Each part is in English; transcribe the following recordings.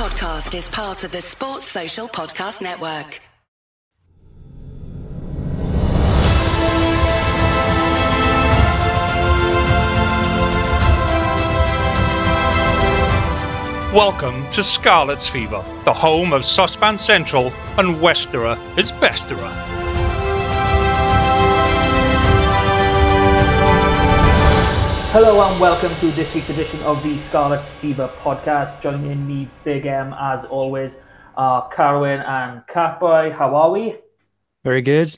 podcast is part of the Sports Social Podcast Network. Welcome to Scarlet's Fever, the home of Saucepan Central and Westerer is Besterer. Hello and welcome to this week's edition of the Scarlet's Fever podcast. Joining me, Big M, as always, are Carwyn and Catboy. How are we? Very good.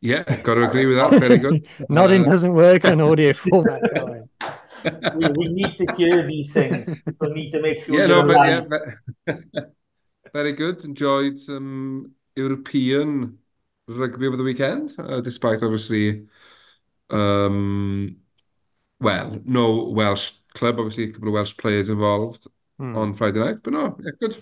Yeah, got to agree with that. Very good. Nodding doesn't work on audio format. We need to hear these things. We need to make sure. Very good. Enjoyed some European rugby over the weekend, despite obviously, no Welsh club. Obviously, a couple of Welsh players involved on Friday night, but no, yeah, good.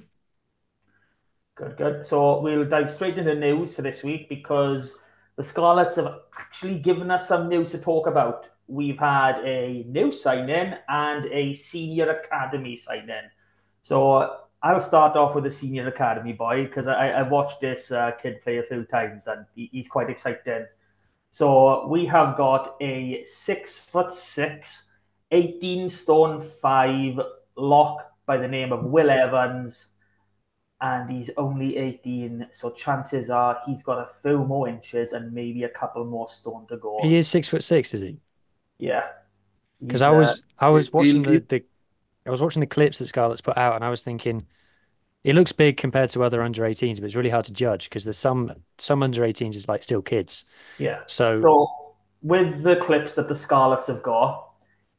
Good. So we'll dive straight into the news for this week because the Scarlets have actually given us some news to talk about. We've had a new sign-in and a senior academy sign-in. So I'll start off with the senior academy boy because I watched this kid play a few times and he's quite exciting. So we have got a 6'6", 18 stone 5 lock by the name of Will Evans. And he's only 18, so chances are he's got a few more inches and maybe a couple more stone to go. He is 6'6", is he? Yeah. Because I was watching the clips that Scarlet's put out, and I was thinking, he looks big compared to other under 18s, but it's really hard to judge because there's some under 18s is like still kids. Yeah. So with the clips that the Scarlets have got,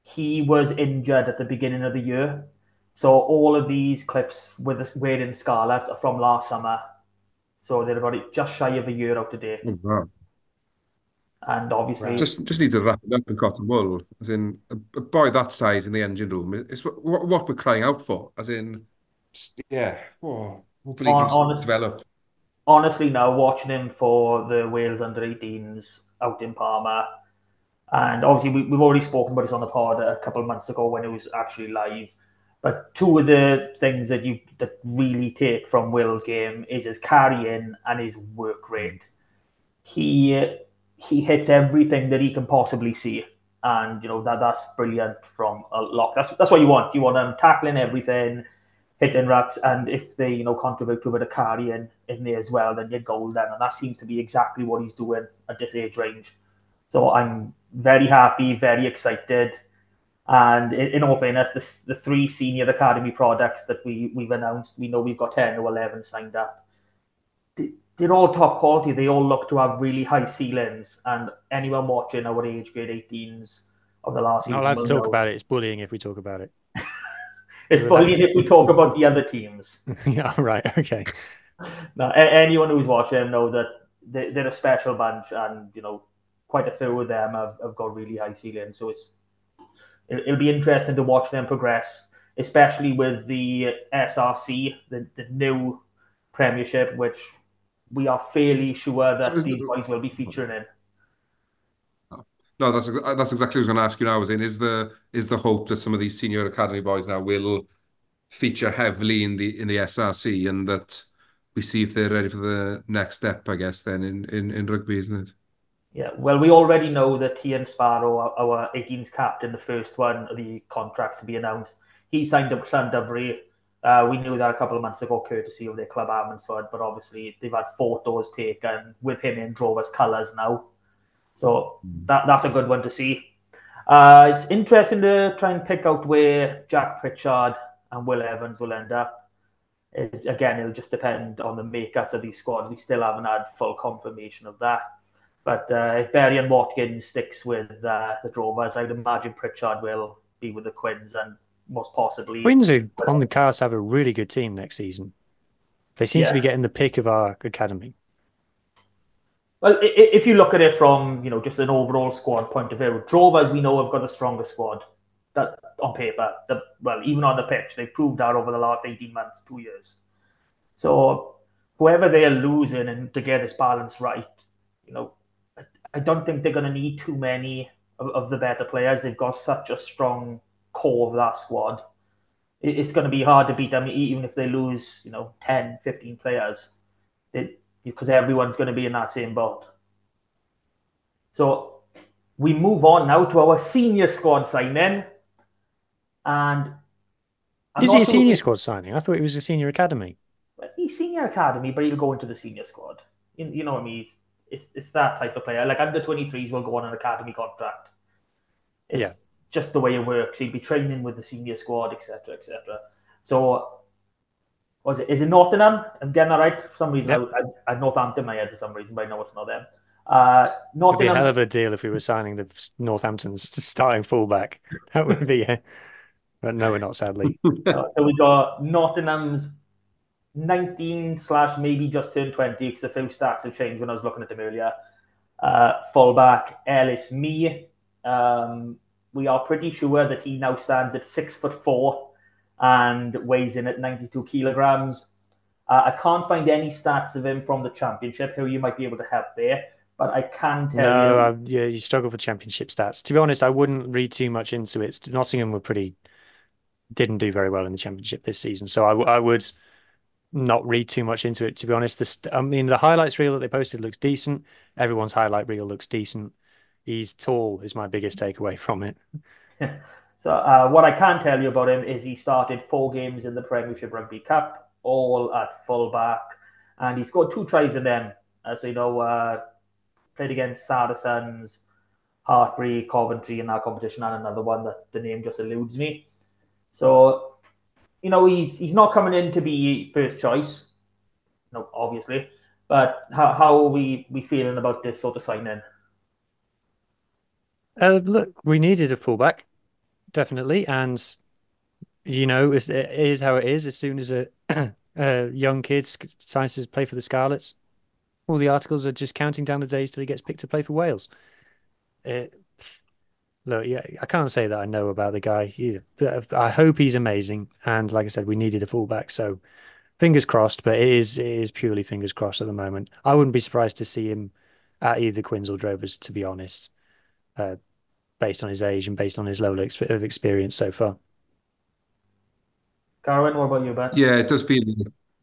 he was injured at the beginning of the year. So all of these clips with the wearing Scarlets are from last summer. So they're about just shy of a year out to date. Oh, wow. And obviously... Just need to wrap it up in cotton wool. As in, a boy that size in the engine room, it's what we're crying out for. As in, yeah, hopefully he can develop. Honestly, now, watching him for the Wales under-18s out in Parma, and obviously we've already spoken about this on the pod a couple of months ago when it was actually live. But two of the things that really take from Will's game is his carrying and his work rate. He hits everything that he can possibly see, and that's brilliant from a lock. That's what you want. You want him tackling everything, hitting rucks, and if they contribute to a bit of carrying in there as well, then you're golden. And that seems to be exactly what he's doing at this age range. So I'm very happy, very excited. And in all fairness, the 3 senior academy products that we've announced, we know we've got 10 or 11 signed up. They're all top quality. They all look to have really high ceilings. And anyone watching our age grade 18s of the last season... Not allowed to talk about it. It's bullying if we talk about it. It's bullying if we talk about the other teams. Yeah, right. Okay. Now, anyone who's watching know that they're a special bunch, and quite a few of them have got really high ceilings. So it'll be interesting to watch them progress, especially with the SRC, the new Premiership, which we are fairly sure that these boys will be featuring in. No, that's exactly what I was going to ask you now. Is the hope that some of these senior academy boys now will feature heavily in the SRC, and that we see if they're ready for the next step, I guess, then in rugby, isn't it? Yeah, well, we already know that Ian Sparrow, our 18s captain, the first one of the contracts to be announced, he signed up with Llandovery. We knew that a couple of months ago, courtesy of their club Ammanford, but obviously they've had photos taken with him in Drovers colours now. So that's a good one to see. It's interesting to try and pick out where Jack Pritchard and Will Evans will end up. It'll just depend on the makeups of these squads. We still haven't had full confirmation of that. But if Berry and Watkins sticks with the Drovers, I'd imagine Pritchard will be with the Quins and most possibly... Quins are on the cards to have a really good team next season. They seem to be getting the pick of our academy. Well, if you look at it from just an overall squad point of view, Drovers we know have got the strongest squad that on paper. Even on the pitch, they've proved that over the last 18 months, 2 years. So whoever they are losing and to get this balance right, I don't think they're going to need too many of the better players. They've got such a strong core of that squad. it's going to be hard to beat them, even if they lose, 10, 15 players, because everyone's going to be in that same boat. So we move on now to our senior squad signing. And is he a senior squad signing? I thought he was a senior academy. He's senior academy, but he'll go into the senior squad. You know what I mean? It's that type of player. Like under 23s will go on an academy contract. It's just the way it works. He'll be training with the senior squad, etc., etc. So, is it Nottingham? I'm getting that right. For some reason, I had Northampton in my head for some reason, but I know it's not them. It'd be a hell of a deal if we were signing the Northampton's starting fullback. That would be, but no, we're not, sadly. So we got Nottingham's 19 / maybe just turned 20 because a few stats have changed when I was looking at them earlier. Fullback Ellis Mee. We are pretty sure that he now stands at 6'4" and weighs in at 92 kilograms. I can't find any stats of him from the championship. Who you might be able to help there. But I can tell you... you struggle for championship stats. To be honest, I wouldn't read too much into it. Nottingham didn't do very well in the championship this season. So I would not read too much into it, to be honest. The highlights reel that they posted looks decent. Everyone's highlight reel looks decent. He's tall is my biggest takeaway from it. So what I can tell you about him is he started 4 games in the Premiership Rugby Cup, all at fullback. And he scored 2 tries in them. Played against Saracens, Hartpury, Coventry in that competition, and another one that the name just eludes me. So, he's not coming in to be first choice, obviously. But how are we feeling about this sort of signing? Look, we needed a fullback, definitely, and it is how it is. As soon as a young kid decides to play for the Scarlets, all the articles are just counting down the days till he gets picked to play for Wales. Look, I can't say that I know about the guy either. I hope he's amazing. And like I said, we needed a fullback, so fingers crossed. But it is purely fingers crossed at the moment. I wouldn't be surprised to see him at either Quins or Drovers, to be honest, based on his age and based on his level of experience so far. Carwyn, what about you, Ben? Yeah, it does feel.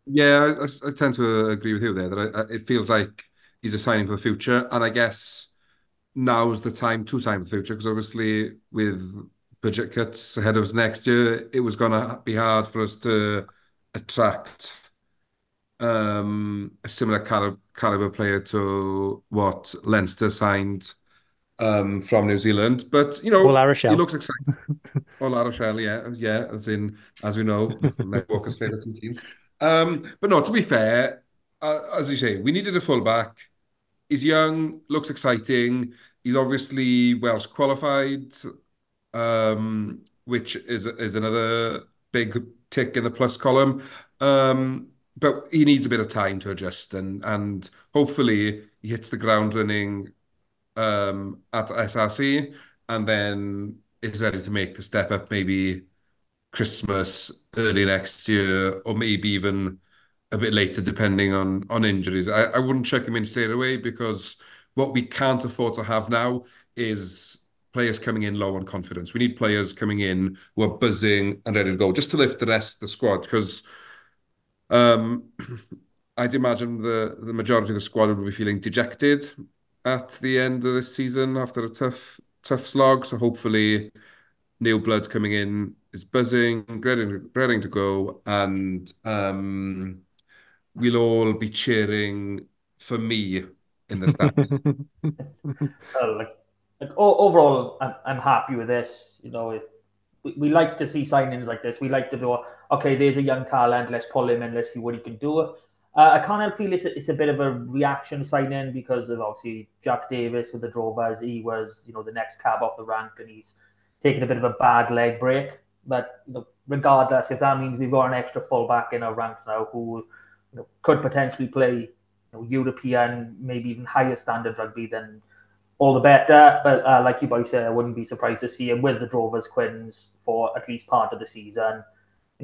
Yeah, I tend to agree with you there that it feels like he's a signing for the future, and I guess now's the time to sign for the future because obviously with budget cuts ahead of us next year, it was going to be hard for us to attract a similar caliber player to what Leinster signed from New Zealand, but he looks exciting. Or La Rochelle, yeah, as we know, Mike Walker's favourite 2 teams. But no, to be fair, as you say, we needed a fullback. He's young, looks exciting. He's obviously Welsh qualified, which is another big tick in the plus column. But he needs a bit of time to adjust, and hopefully he hits the ground running at SRC, and then is ready to make the step up maybe Christmas, early next year, or maybe even a bit later, depending on injuries. I wouldn't chuck him in straight away because what we can't afford to have now is players coming in low on confidence. We need players coming in who are buzzing and ready to go, just to lift the rest of the squad. Because I'd imagine the majority of the squad will be feeling dejected at the end of this season after a tough slog. So hopefully new blood coming in is buzzing, ready to go, and we'll all be cheering for me in the stands. Overall, I'm happy with this. We like to see signings like this. We like to go, okay, there's a young talent, let's pull him in, let's see what he can do. I can't help feel it's a bit of a reaction signing because of obviously Jack Davis with the Drovers. He was, the next cab off the rank, and he's taken a bit of a bad leg break. But regardless, if that means we've got an extra fullback in our ranks now who could potentially play European, maybe even higher standard rugby, then all the better. But like you boys said, I wouldn't be surprised to see him with the Drovers Quins for at least part of the season.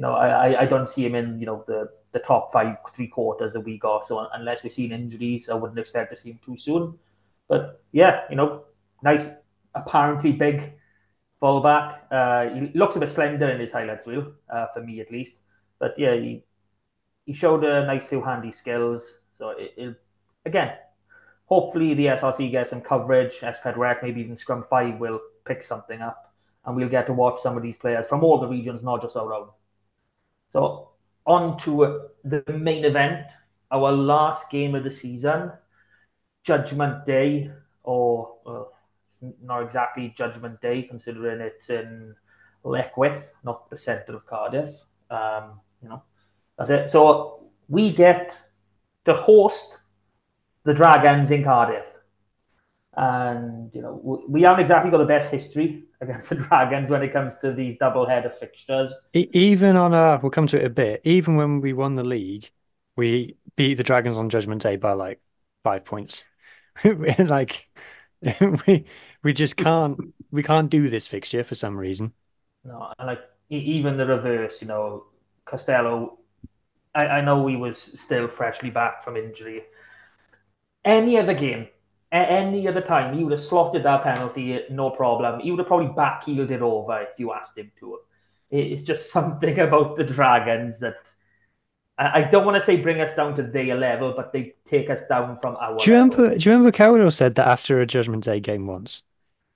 I don't see him in the top 5 3/4 that we got. So unless we're seeing injuries, I wouldn't expect to see him too soon. But yeah, nice, apparently big fullback. He looks a bit slender in his highlights reel, for me at least. But yeah, he showed a nice few handy skills. So again, hopefully the SRC gets some coverage. SPED Rec, maybe even Scrum 5 will pick something up. And we'll get to watch some of these players from all the regions, not just our own. So on to the main event, our last game of the season, Judgment Day, or it's not exactly Judgment Day, considering it's in Leckwith, not the centre of Cardiff. That's it. So we get to host the Dragons in Cardiff. And, we haven't exactly got the best history against the Dragons when it comes to these double-header fixtures. Even we'll come to it a bit, even when we won the league, we beat the Dragons on Judgment Day by like 5 points. Like, we just can't do this fixture for some reason. No, and like even the reverse, Costello, I know he was still freshly back from injury. Any other game, any other time, he would have slotted that penalty, no problem. He would have probably backheeled it over if you asked him to. It's just something about the Dragons that I don't want to say bring us down to their level, but they take us down from our level. Do you remember Cowdell said that after a Judgment Day game once?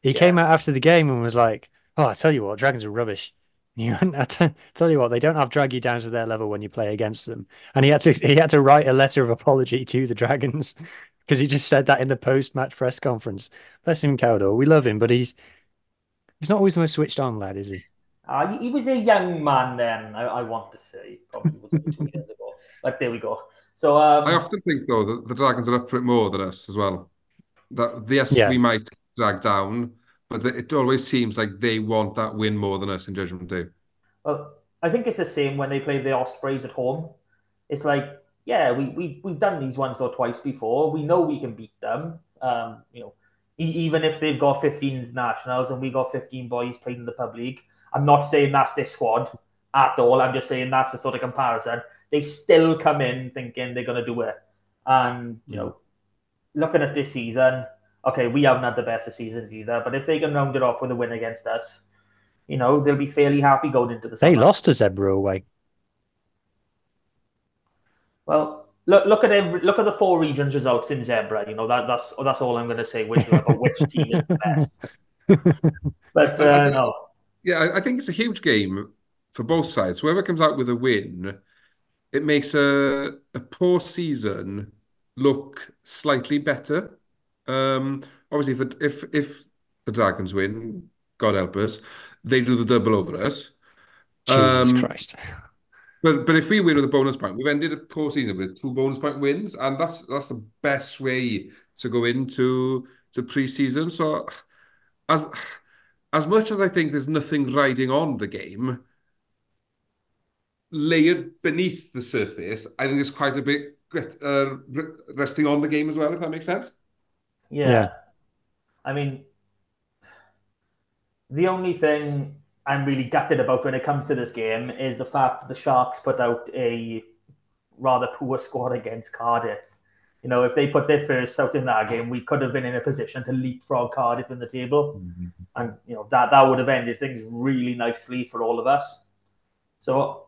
He came out after the game and was like, "Oh, I tell you what, Dragons are rubbish. Tell you what, they don't have drag you down to their level when you play against them." And he had to write a letter of apology to the Dragons because he just said that in the post-match press conference. Bless him, Cowdell. We love him, but he's not always the most switched on lad, is he? He was a young man then, I want to say. Probably was 2 years ago. But there we go. So I often think, though, that the Dragons are up for it more than us as well. We might drag down, but it always seems like they want that win more than us in Judgment Day. Well, I think it's the same when they play the Ospreys at home. It's like, yeah, we've done these once or twice before. We know we can beat them. Even if they've got 15 nationals and we got 15 boys playing in the pub league. I'm not saying that's their squad at all. I'm just saying that's the sort of comparison. They still come in thinking they're going to do it. And, looking at this season, okay, we haven't had the best of seasons either, but if they can round it off with a win against us, they'll be fairly happy going into the summer. They lost to Zebra away. Well, look at the 4 regions results in Zebra. That's all I'm going to say with about which team is the best. But no. Yeah, I think it's a huge game for both sides. Whoever comes out with a win, it makes a poor season look slightly better. Obviously, if the Dragons win, God help us, they do the double over us. Jesus Christ. But if we win with a bonus point, we've ended a poor season with 2 bonus point wins, and that's the best way to go into pre-season. So as much as I think there's nothing riding on the game, layered beneath the surface, I think there's quite a bit resting on the game as well, if that makes sense. Yeah. I mean, the only thing I'm really gutted about when it comes to this game is the fact that the Sharks put out a rather poor score against Cardiff. If they put their first out in that game, we could have been in a position to leapfrog Cardiff in the table. Mm-hmm. And, that would have ended things really nicely for all of us. So,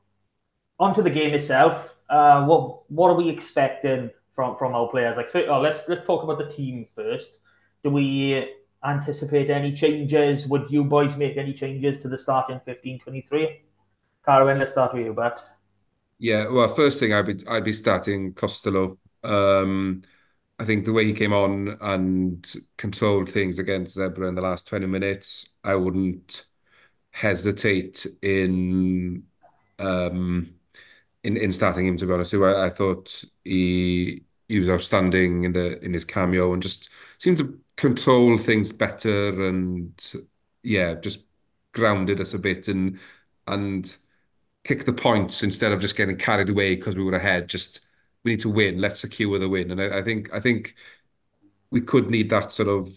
onto the game itself. What are we expecting from our players? Let's talk about the team first. Do we anticipate any changes? Would you boys make any changes to the starting 15-23? Carwyn, let's start with you, Bert. Yeah, well, first thing I'd be starting Costello. I think the way he came on and controlled things against Zebra in the last 20 minutes, I wouldn't hesitate in starting him, to be honest. I thought he was outstanding in his cameo and just seemed to control things better and just grounded us a bit and kick the points instead of just getting carried away because we were ahead. Just we need to win. Let's secure the win. And I think we could need that sort of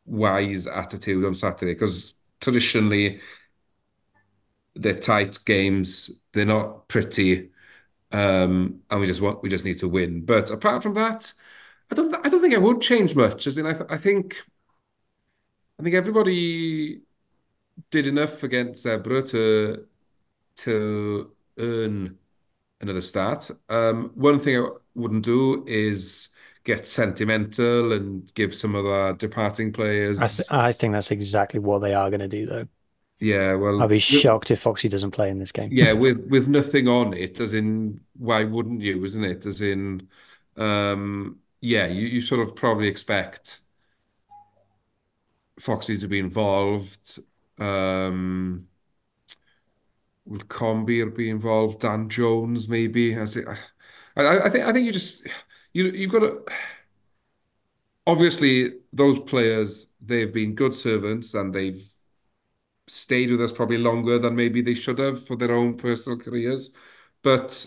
wise attitude on Saturday because traditionally they're tight games. They're not pretty, and we just need to win. But apart from that, I don't think I would change much. I think everybody did enough against Zebra to earn another start. One thing I wouldn't do is get sentimental and give some of our departing players. I think that's exactly what they are going to do, though. Yeah, I'll well, be shocked if Foxy doesn't play in this game. yeah, with nothing on it, as in, why wouldn't you, isn't it? As in, yeah, you sort of probably expect Foxy to be involved. Will Combier be involved? Dan Jones maybe? As it, I think you've got to, obviously those players, they've been good servants and they've stayed with us probably longer than maybe they should have for their own personal careers. But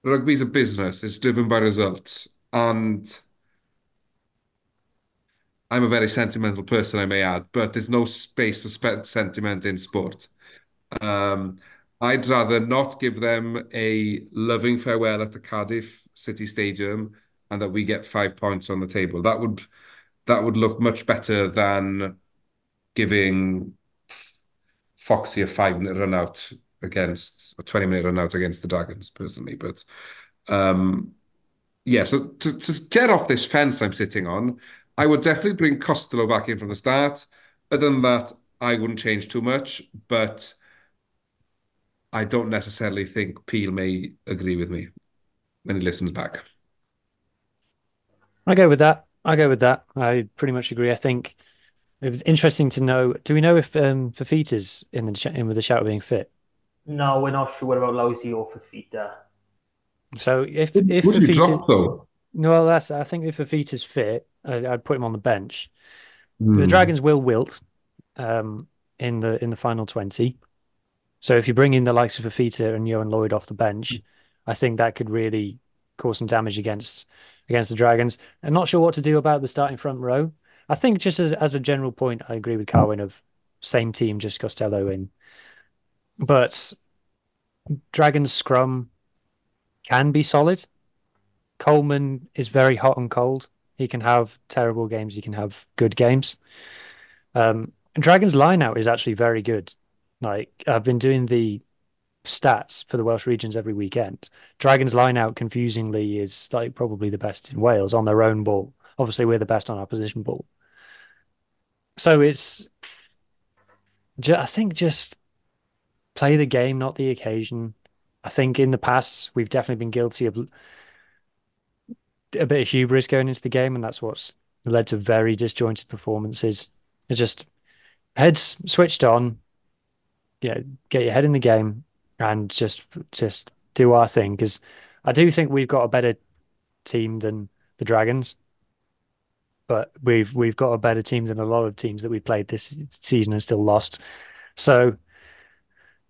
rugby's a business, it's driven by results. And I'm a very sentimental person, I may add, but there's no space for sentiment in sport. Um, I'd rather not give them a loving farewell at the Cardiff City Stadium and that we get 5 points on the table. That would look much better than giving Foxy a 5 minute run out against a 20 minute run out against the Dragons, personally. But yeah, so to get off this fence I'm sitting on, I would definitely bring Costello back in from the start. Other than that, I wouldn't change too much, but I don't necessarily think Peel may agree with me when he listens back. I go with that. I pretty much agree. I think it was interesting to know. Do we know if Fafita's in with the shout of being fit? No, we're not sure about Lousy or Fafita. So if Would you Fafita, drop though? no, I think if Fafita's fit, I'd put him on the bench. The Hmm. Dragons will wilt in the final 20. So if you bring in the likes of Fafita and Johan Lloyd off the bench, I think that could really cause some damage against the Dragons. I'm not sure what to do about the starting front row. I think just as a general point, I agree with Carwin of same team, just Costello in. But Dragons scrum can be solid. Coleman is very hot and cold. He can have terrible games. He can have good games. Dragons line out is actually very good. Like I've been doing the stats for the Welsh regions every weekend. Dragons line out confusingly is like probably the best in Wales on their own ball. Obviously, we're the best on our position ball. So I think just play the game, not the occasion. I think in the past we've definitely been guilty of a bit of hubris going into the game, and that's what's led to very disjointed performances. It's just heads switched on, get your head in the game, and just do our thing. Because I do think we've got a better team than the Dragons, but we've got a better team than a lot of teams that we've played this season and still lost. So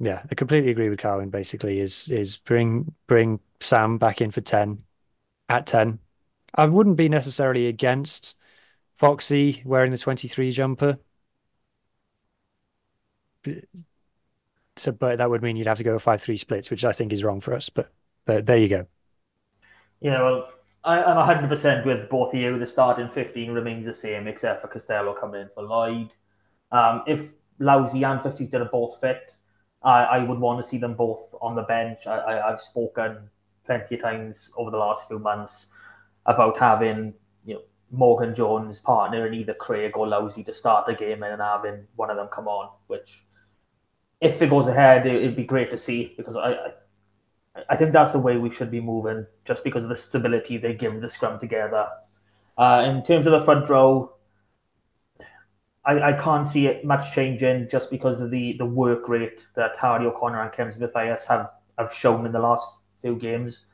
yeah, I completely agree with Carwin. Basically, is bring Sam back in for 10 at 10. I wouldn't be necessarily against Foxy wearing the 23 jumper. So, but that would mean you'd have to go 5-3 splits, which I think is wrong for us. But there you go. Yeah, well, I'm 100% with both of you. The starting 15 remains the same, except for Costello coming in for Lloyd. If Lousy and Fafita are both fit, I would want to see them both on the bench. I've spoken plenty of times over the last few months about having Morgan Jones partner in either Craig or Lousy to start a game and then having one of them come on, which if it goes ahead, it'd be great to see, because I think that's the way we should be moving, just because of the stability they give the scrum together. In terms of the front row, I can't see it much changing, just because of the work rate that Harry O'Connor and Kevin Mathias have shown in the last few games.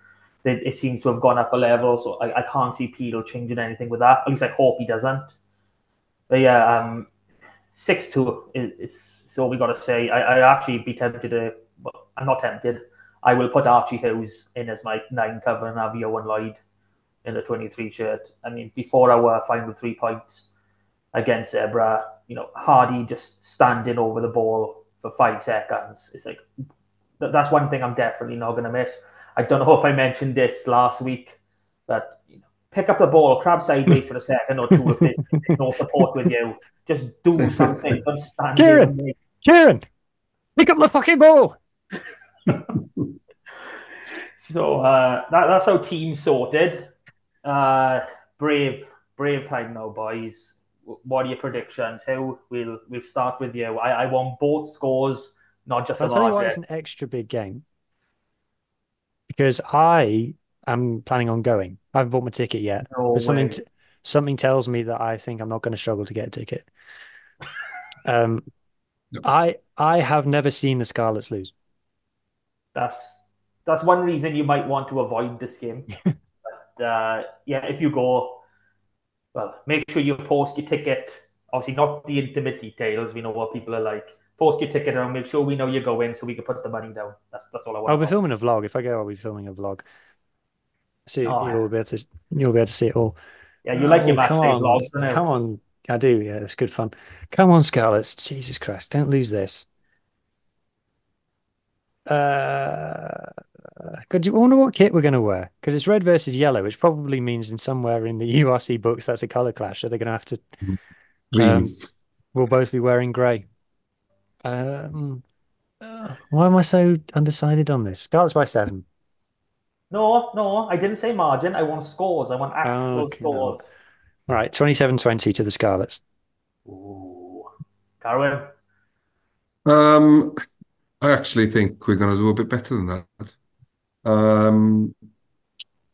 It seems to have gone up a level, so I can't see Peel changing anything with that. At least I hope he doesn't. But yeah, 6-2 is all we got to say. I actually be tempted to. Well, I'm not tempted. I will put Archie Hughes in as my 9 cover and have Johan Lloyd in the 23 shirt. I mean, before our final 3 points against Zebra, Hardy just standing over the ball for 5 seconds. It's like, that's one thing I'm definitely not going to miss. I don't know if I mentioned this last week, but pick up the ball, crab sideways for a second or two if there's no support with you. Just do something. Don't stand there. Kieran, pick up the fucking ball. So that's how teams sorted. Brave time now, boys. What are your predictions? Who we'll start with you. I want both scores, not just a I'll tell you why margin. it's an extra big game. Because I am planning on going. I haven't bought my ticket yet. No but way. something tells me that I think I'm not going to struggle to get a ticket. I have never seen the Scarlets lose. That's one reason you might want to avoid this game. But yeah, if you go, well, make sure you post your ticket. Obviously, not the intimate details. We know what people are like. Post your ticket and make sure we know you're going so we can put the money down. That's all I want. I'll be filming a vlog. If I go, I'll be filming a vlog. So you'll be able to see it all. Yeah, you like your match day vlogs, don't you? Come on. I do, yeah, it's good fun. Come on, Scarlets. Jesus Christ, don't lose this. God, you wonder what kit we're going to wear? Because it's red versus yellow, which probably means in somewhere in the URC books that's a color clash, so they're going to have to. We'll both be wearing grey. Why am I so undecided on this? Scarlets by 7. No, I didn't say margin. I want scores. I want actual scores. All right, 27-20 to the Scarlets. Ooh. Carwyn? I actually think we're going to do a bit better than that.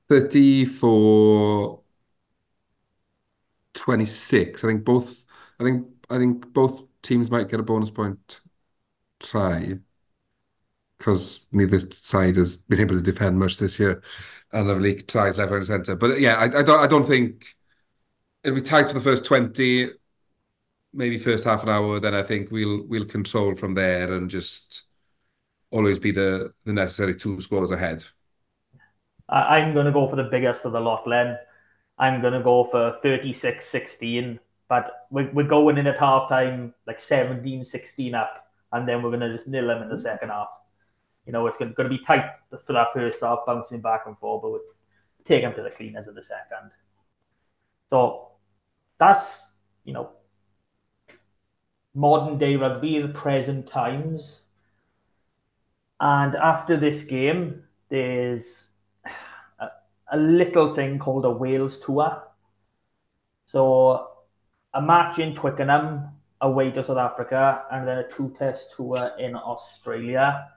34-26. I think both teams might get a bonus point try because neither side has been able to defend much this year and have leaked tries left, right, and centre. But yeah, I don't think it'll be tight for the first 20, maybe first half an hour. Then I think we'll control from there and just always be the necessary 2 scores ahead. I'm going to go for the biggest of the lot, Len. I'm going to go for 36-16, but we're going in at halftime like 17-16 up, and then we're going to just nil them in the second half. You know, it's going to be tight for that first half, bouncing back and forth, but we'll take them to the cleaners in the second. So that's, modern day rugby in the present times. And after this game, there's a little thing called a Wales tour. So a match in Twickenham away to South Africa, and then a 2-test tour in Australia.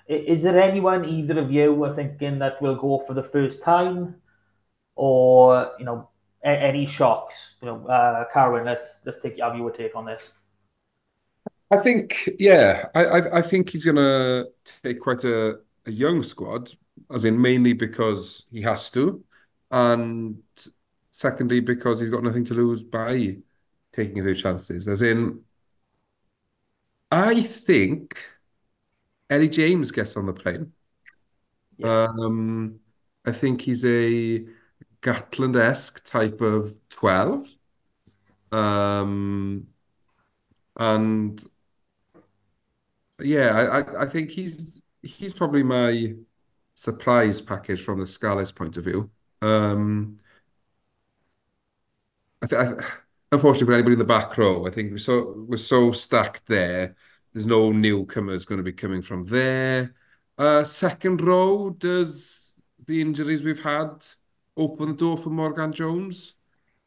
Is there anyone, either of you, are thinking that will go for the first time, or any shocks? Carwyn, let's have your take on this. I think, yeah, I think he's going to take quite a young squad, as in mainly because he has to, and secondly because he's got nothing to lose by taking a few chances. As in, I think Eddie James gets on the plane. Yeah. I think he's a Gatland-esque type of 12. And yeah, I think he's probably my surprise package from the Scarlets point of view. Unfortunately for anybody in the back row, I think we're so stacked there. There's no newcomers going to be coming from there. Second row, does the injuries we've had open the door for Morgan Jones?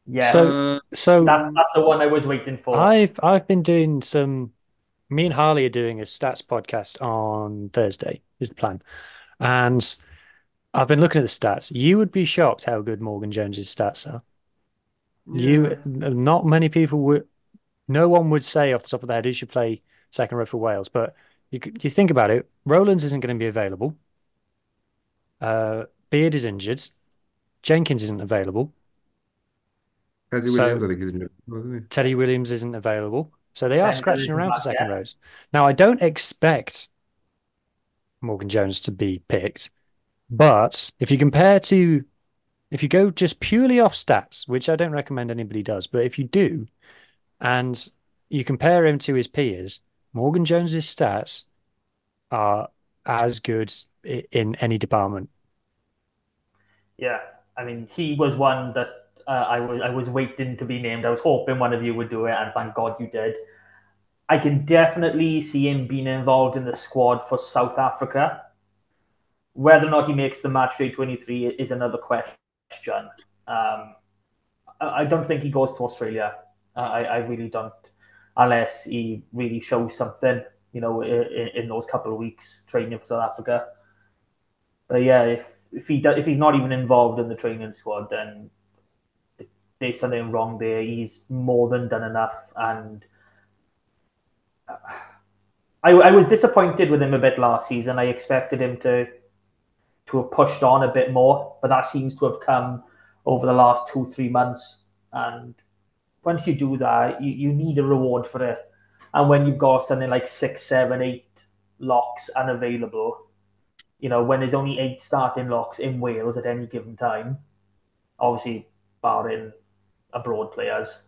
Yes. So that's the one I was waiting for. I've been doing some. Me and Harley are doing a stats podcast on Thursday, is the plan. And I've been looking at the stats. You would be shocked how good Morgan Jones's stats are. Yeah. Not many people would. No one would say off the top of their head who should play second row for Wales. But you think about it. Rowlands isn't going to be available. Beard is injured. Jenkins isn't available. Teddy Williams, I think, is injured. Teddy Williams isn't available. So they are scratching around for second rows. Now, I don't expect Morgan Jones to be picked, but if you go just purely off stats, which I don't recommend anybody does, but if you do, and you compare him to his peers, Morgan Jones's stats are as good in any department. Yeah, I mean, he was one that I was waiting to be named. I was hoping one of you would do it, and thank God you did. I can definitely see him being involved in the squad for South Africa. Whether or not he makes the match day 23 is another question. I don't think he goes to Australia. I really don't, unless he really shows something, in those couple of weeks training for South Africa. But yeah, if he's not even involved in the training squad, then there's something wrong there. He's more than done enough, and I was disappointed with him a bit last season. I expected him to have pushed on a bit more, but that seems to have come over the last 2-3 months. And once you do that, you need a reward for it. And when you've got something like 6, 7, 8 locks unavailable, when there's only 8 starting locks in Wales at any given time, obviously barring abroad players,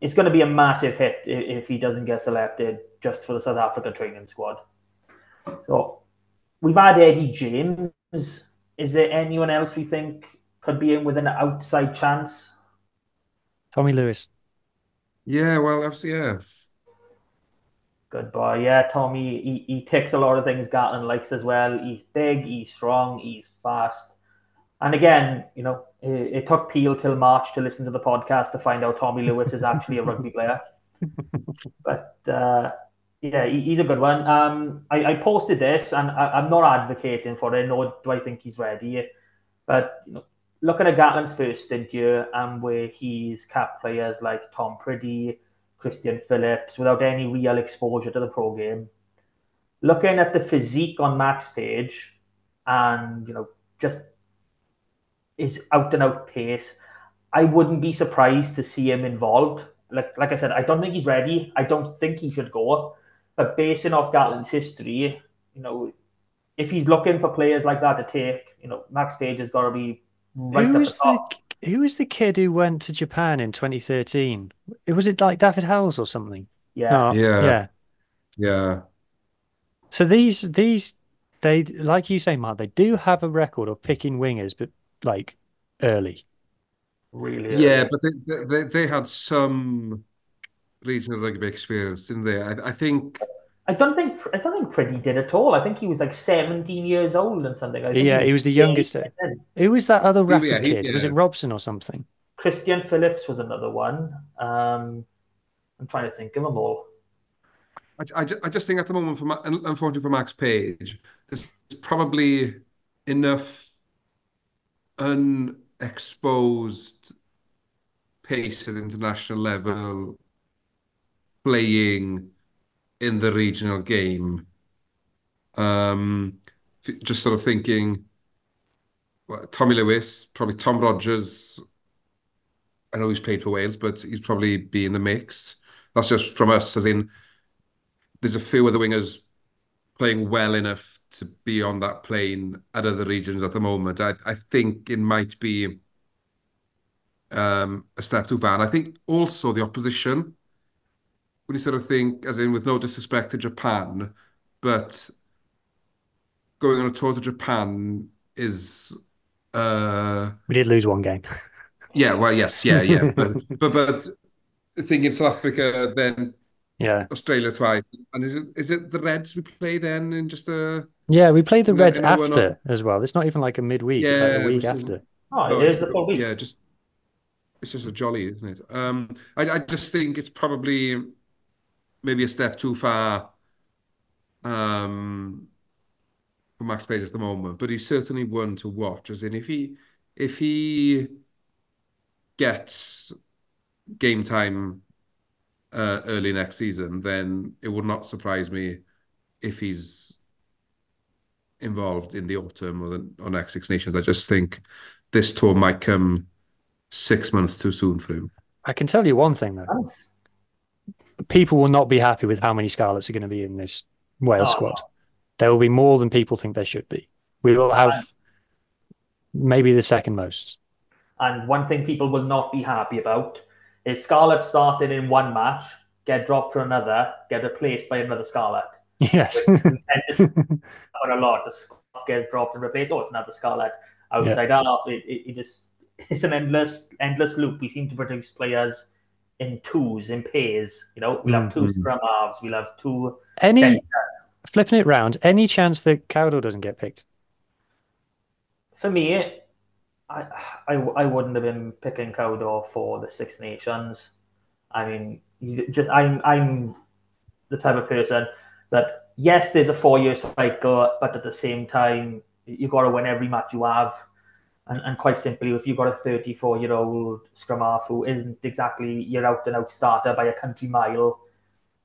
it's going to be a massive hit if he doesn't get selected just for the South Africa training squad. So we've had Eddie James. Is there anyone else we think could be in with an outside chance? Tommy Lewis. Yeah, well, obviously, yeah. Good boy. Yeah, Tommy, he ticks a lot of things Gatland likes as well. He's big, he's strong, he's fast. And again, it took Peel till March to listen to the podcast to find out Tommy Lewis is actually a rugby player. But yeah, he's a good one. I posted this, and I'm not advocating for it, nor do I think he's ready. But looking at Gatland's first stint here, and where he's capped players like Tom Priddy, Christian Phillips, without any real exposure to the pro game. Looking at the physique on Max Page, and just his out-and-out pace, I wouldn't be surprised to see him involved. Like I said, I don't think he's ready. I don't think he should go. But basing off Gatland's history, if he's looking for players like that to take, Max Page has got to be right at the top. Who was the kid who went to Japan in 2013? Was it like David Howells or something? Yeah. No, yeah. So these they, like you say, Mark, they do have a record of picking wingers, but like early. Really? Yeah, but they had some regional rugby experience, didn't they? I think. I don't think Priddy did at all. I think he was like 17 years old and something. He was the youngest. Who was that other rapper kid? Yeah. Was it Robson or something? Christian Phillips was another one. I'm trying to think of them all. I just think at the moment, unfortunately for Max Page, there's probably enough unexposed pace at international level playing in the regional game. Just sort of thinking, well, Tommy Lewis, probably Tom Rogers. I know he's played for Wales, but he's probably be in the mix. That's just from us, as in there's a few of the wingers playing well enough to be on that plane at other regions at the moment. I think it might be a step too far. And I think also the opposition, when you sort of think, as in with no disrespect to Japan, but going on a tour to Japan is... We did lose one game. Yeah, well, yes, yeah. but thinking South Africa, then Australia twice. And is it the Reds we play then in just a... Yeah, we played the Reds after as well. It's not even like a midweek. It's like a week after. Oh, it is the full week. Yeah, it's just a jolly, isn't it? I just think it's probably maybe a step too far for Max Page at the moment, but he's certainly one to watch. As in, if he gets game time early next season, then it would not surprise me if he's involved in the autumn or next Six Nations. I just think this tour might come 6 months too soon for him. I can tell you one thing though. Thanks. People will not be happy with how many Scarlets are going to be in this Wales squad. There will be more than people think there should be. We will have maybe the second most. And one thing people will not be happy about is Scarlet started in one match, get dropped for another, get replaced by another Scarlet. Yes. We tend to a lot. The Scarlett gets dropped and replaced. Oh, it's another Scarlett outside half. It just it's an endless loop. We seem to produce players in twos, in pairs. We'll have two scrum halves. We'll have two centers. Flipping it round, any chance that Cowdell doesn't get picked? For me, I wouldn't have been picking Cowdell for the Six Nations. I mean, I'm the type of person that, yes, there's a 4-year cycle, but at the same time, you've got to win every match you have. And quite simply, if you've got a 34-year-old scrum half who isn't exactly your out-and-out starter by a country mile,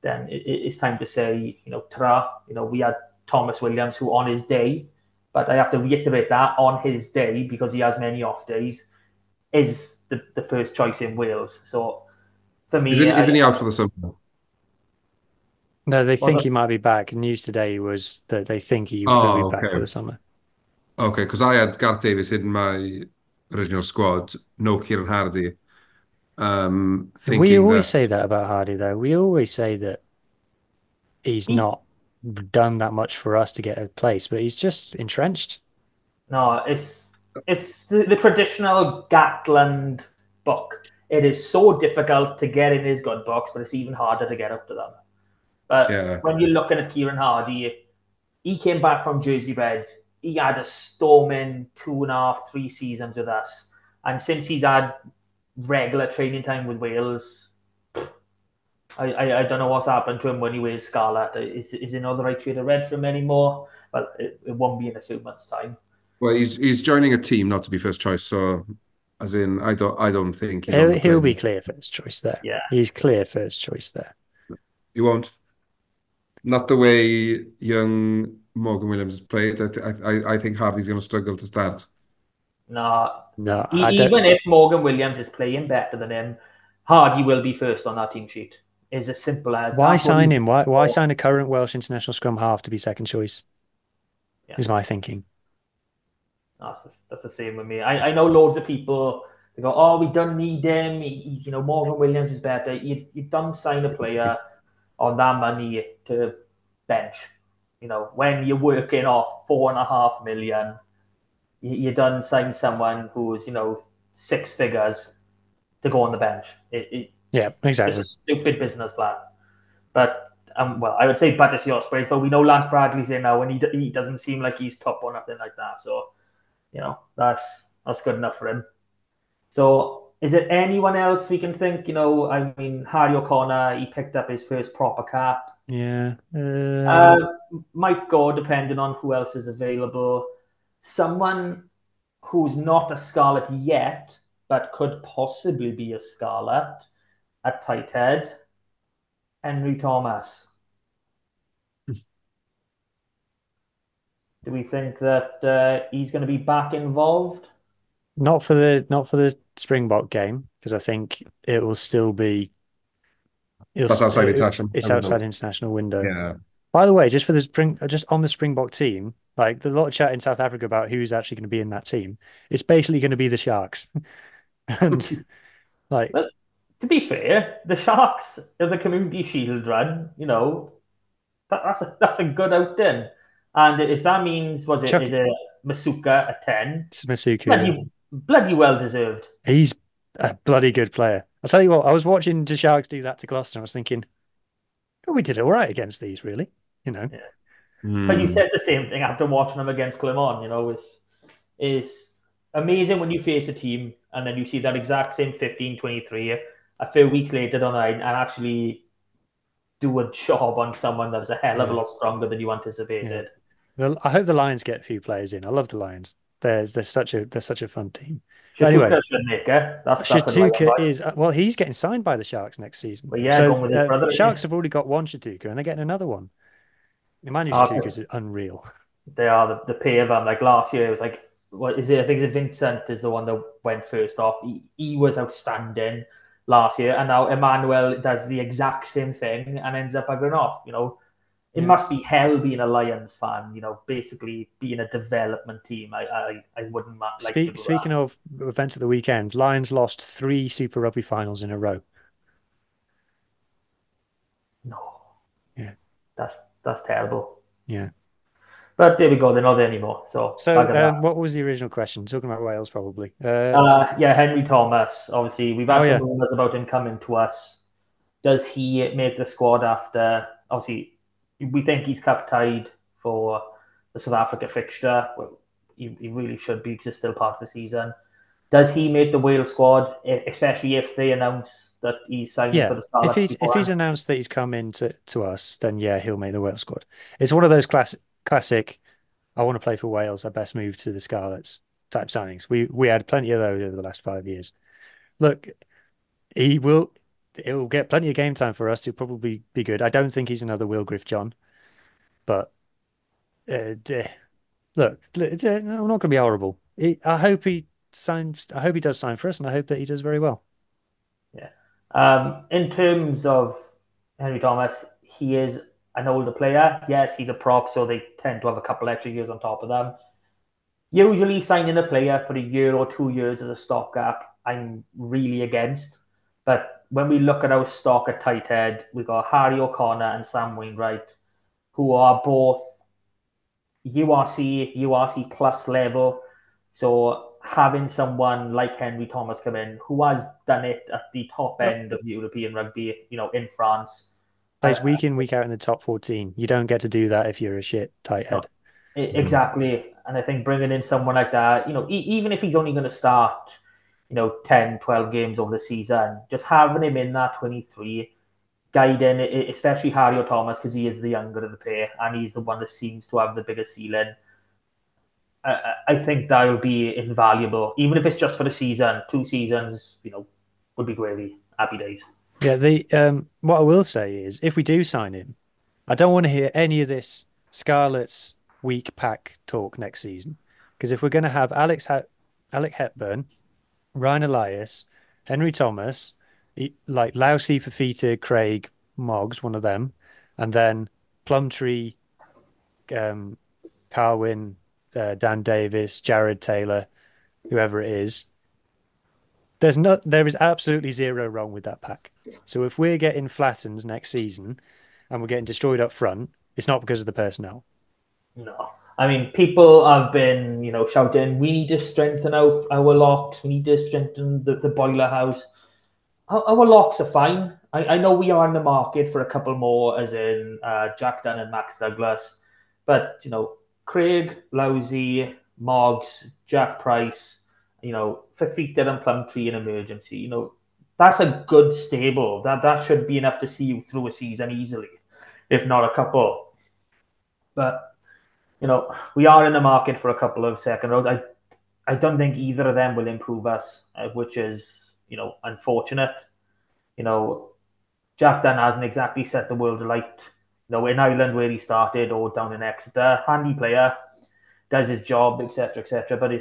then it's time to say, ta-ra. We had Thomas Williams, who on his day, but I have to reiterate that, on his day, because he has many off days, is the first choice in Wales. So for me... Isn't he out for the summer? No, they think he might be back. News today was that they think he will be back for the summer. Okay, because I had Gareth Davies in my original squad, no Kieran Hardy. We always say that about Hardy, though. We always say that he's not done that much for us to get a place, but he's just entrenched. No, it's the traditional Gatland book. It is so difficult to get in his good books, but it's even harder to get up to them. But when you're looking at Kieran Hardy, he came back from Jersey Reds. He had a storming 2.5, 3 seasons with us. And since he's had regular training time with Wales, I don't know what's happened to him when he wears Scarlet. Is he not the right shade of red for him anymore? But it won't be in a few months' time. Well, he's joining a team not to be first choice, so as in I don't think he'll be clear first choice there. Yeah, he's clear first choice there. He won't. Not the way young Morgan Williams has played. I think Hardy's going to struggle to start. No. Even if Morgan Williams is playing better than him, Hardy will be first on that team sheet. It's as simple as why sign him? Why sign a current Welsh international scrum half to be second choice? Yeah. Is my thinking. That's the same with me. I know loads of people. They go, "Oh, we don't need him. Morgan Williams is better." You don't sign a player on that money to bench. When you're working off $4.5 million, you don't sign someone who's 6 figures to go on the bench. Yeah, exactly. It's a stupid business plan. But I would say butters your sprays, but we know Lance Bradley's in now, and he doesn't seem like he's top or nothing like that. So, that's good enough for him. So, is there anyone else we can think? Harry O'Connor, he picked up his first proper cap. Yeah. Might go depending on who else is available. Someone who's not a Scarlet yet, but could possibly be a Scarlet at tight head, Henry Thomas. Do we think that he's going to be back involved? Not for the Springbok game, because I think it will still be. That's outside international. It's outside international window. Yeah. By the way, just on the Springbok team, like there's a lot of chat in South Africa about who's actually going to be in that team. It's basically going to be the Sharks, and like. But to be fair, the Sharks of the Community Shield run, that's a good outing. And if that means is it Masuka a 10? It's Masuka. Bloody well deserved. He's a bloody good player. I'll tell you what, I was watching the Sharks do that to Gloucester. I was thinking, we did all right against these, really. Yeah. But you said the same thing after watching them against Clermont. It's amazing when you face a team and then you see that exact same 15-23 a few weeks later down the line and actually do a job on someone that was a hell of a lot stronger than you anticipated. Yeah. Well, I hope the Lions get a few players in. I love the Lions. They're such a fun team. Anyway, Shatuka is he's getting signed by the Sharks next season. Well, yeah, going with his brother, Sharks have already got one Shatuka and they're getting another one. Emmanuel Shatuka is unreal. They are the pair of them. Like last year, it was like, what is it? I think it's Vincent is the one that went first off. He was outstanding last year, and now Emmanuel does the exact same thing and ends up going off. It must be hell being a Lions fan, basically being a development team. I wouldn't like Speaking of events at the weekend, Lions lost 3 Super Rugby finals in a row. No. Yeah. that's terrible. Yeah. But there we go. They're not there anymore. So what was the original question? Talking about Wales, probably. Yeah, Henry Thomas. Obviously, we've had some rumors about him coming to us. Does he make the squad after? Obviously, we think he's cup tied for the South Africa fixture. Well, he really should be because it's still part of the season. Does he make the Wales squad, especially if they announce that he's signing for the Scarlets? If he's announced that he's coming to us, then yeah, he'll make the Wales squad. It's one of those classic. I want to play for Wales. I best move to the Scarlets type signings. We had plenty of those over the last 5 years. Look, he'll get plenty of game time for us. He'll probably be good. I don't think he's another Will Griff-John, but look, I'm not going to be horrible. I hope he does sign for us, and I hope that he does very well. Yeah. In terms of Henry Thomas, he is an older player. Yes, he's a prop, so they tend to have a couple extra years on top of them. Usually signing a player for a year or 2 years as a stopgap, I'm really against. But when we look at our stock at tight head, we've got Harry O'Connor and Sam Wainwright, who are both URC plus level. So having someone like Henry Thomas come in, who has done it at the top end of European rugby, in France. Plays week in, week out in the top 14. You don't get to do that if you're a shit tight head. No, exactly. And I think bringing in someone like that, even if he's only going to start, 10, 12 games over the season, just having him in that 23, guiding, especially Harry Thomas, because he is the younger of the pair and he's the one that seems to have the bigger ceiling. I think that would be invaluable, even if it's just for the season. 2 seasons, would be gravy. Happy days. Yeah, what I will say is, if we do sign him, I don't want to hear any of this Scarlets weak pack talk next season. Because if we're going to have Alec Hepburn, Ryan Elias, Henry Thomas, like Lousy, Fafita, Craig, Moggs, one of them, and then Plumtree, Carwyn, Dan Davis, Jared Taylor, whoever it is, there is absolutely zero wrong with that pack. So if we're getting flattened next season and we're getting destroyed up front, it's not because of the personnel. No. I mean, people have been, shouting, we need to strengthen our locks. We need to strengthen the boiler house. Our locks are fine. I know we are in the market for a couple more, as in Jack Dunn and Max Douglas. But, Craig, Lousy, Moggs, Jack Price, Fafita and Plumtree in emergency. That's a good stable. That should be enough to see you through a season easily, if not a couple. But we are in the market for a couple of second rows. I don't think either of them will improve us, which is, unfortunate. Jack Dunn hasn't exactly set the world alight, in Ireland where he started or down in Exeter. Handy player, does his job, etc., etc. But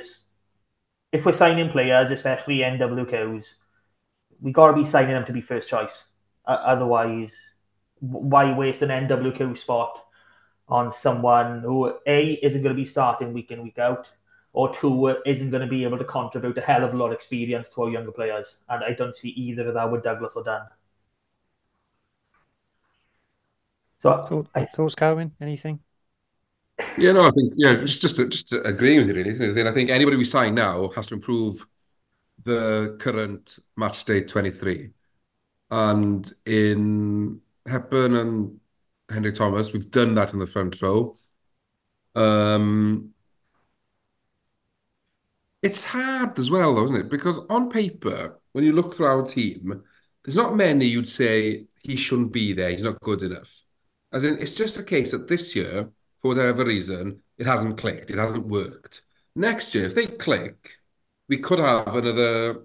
if we're signing players, especially NWQs, we got to be signing them to be first choice. Otherwise, why waste an NWQ spot on someone who, A, isn't going to be starting week in, week out, or 2, isn't going to be able to contribute a hell of a lot of experience to our younger players. And I don't see either of that with Douglas or Dan. Thoughts, Carwyn? Anything? Yeah, no, I think, just to agree with you, really. I think anybody we sign now has to improve the current match day 23. And in Hepburn and Henry Thomas, we've done that in the front row. It's hard as well, though, isn't it? Because on paper, when you look through our team, there's not many you'd say he shouldn't be there, he's not good enough. As in, it's just a case that this year, for whatever reason, it hasn't clicked, it hasn't worked. Next year, if they click, we could have another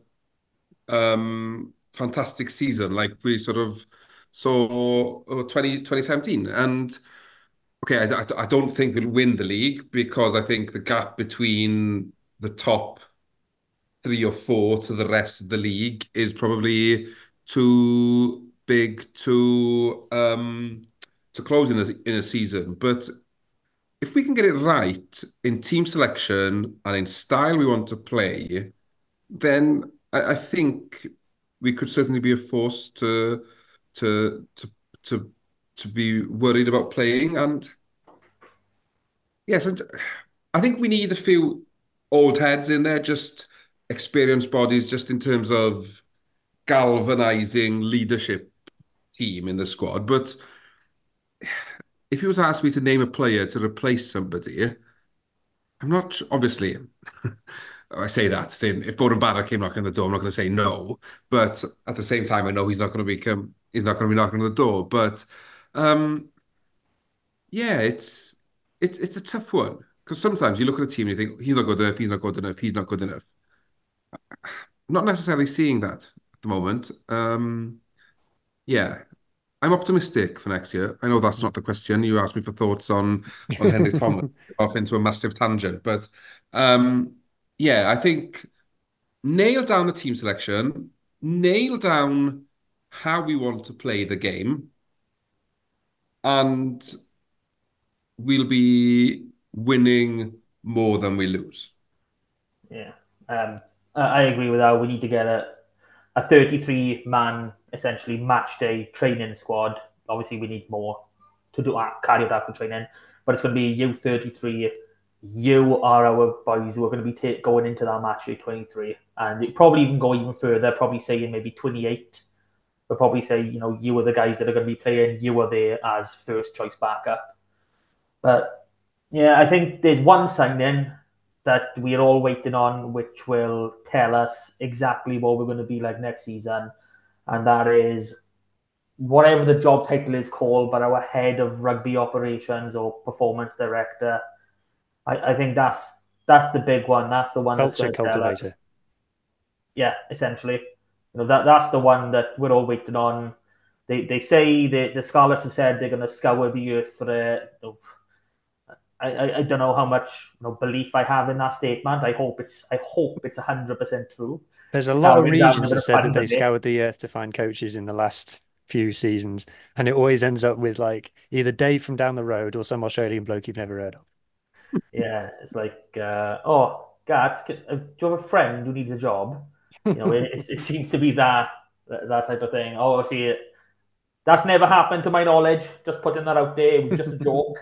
fantastic season like we sort of saw 2017. And okay, I don't think we'll win the league because I think the gap between the top 3 or 4 to the rest of the league is probably too big to close in a season. But if we can get it right in team selection and in style we want to play, then I think we could certainly be a force to to be worried about playing. And yes, I think we need a few old heads in there, just experienced bodies, just in terms of galvanizing leadership team in the squad. But if you were to ask me to name a player to replace somebody, I'm not obviously. I say that saying if Bowden Barrett came knocking on the door, I'm not going to say no. But at the same time, I know he's not going to he's not going to be knocking on the door. But yeah, it's a tough one because sometimes you look at a team and you think he's not good enough, he's not good enough, he's not good enough. I'm not necessarily seeing that at the moment. Yeah, I'm optimistic for next year. I know that's not the question. You asked me for thoughts on Henry Thomas off into a massive tangent, but yeah, I think nail down the team selection, nail down how we want to play the game, and we'll be winning more than we lose. Yeah, I agree with that. We need to get a 33-man, essentially, match day training squad. Obviously, we need more to do carry out after training, but it's going to be you 33. You are our boys who are going to be going into that match day 23, and it probably even go even further. Probably saying maybe 28. We'll probably say, you are the guys that are going to be playing. You are there as first choice backup. But yeah, I think there's one signing that we're all waiting on, which will tell us exactly what we're going to be like next season. And that is whatever the job title is called, but our head of rugby operations or performance director. I think that's the big one. That's the one that's going to tell us. Yeah, essentially. That's the one that we're all waiting on. They say the Scarlets have said they're going to scour the earth for it. I don't know how much belief I have in that statement. I hope it's 100% true. There's a lot of regions that said that they've scoured the earth to find coaches in the last few seasons, and it always ends up with like either Dave from down the road or some Australian bloke you've never heard of. Yeah, it's like, oh, Gats, do you have a friend who needs a job? It seems to be that type of thing. Oh, see, that's never happened to my knowledge. Just putting that out there. It was just a joke.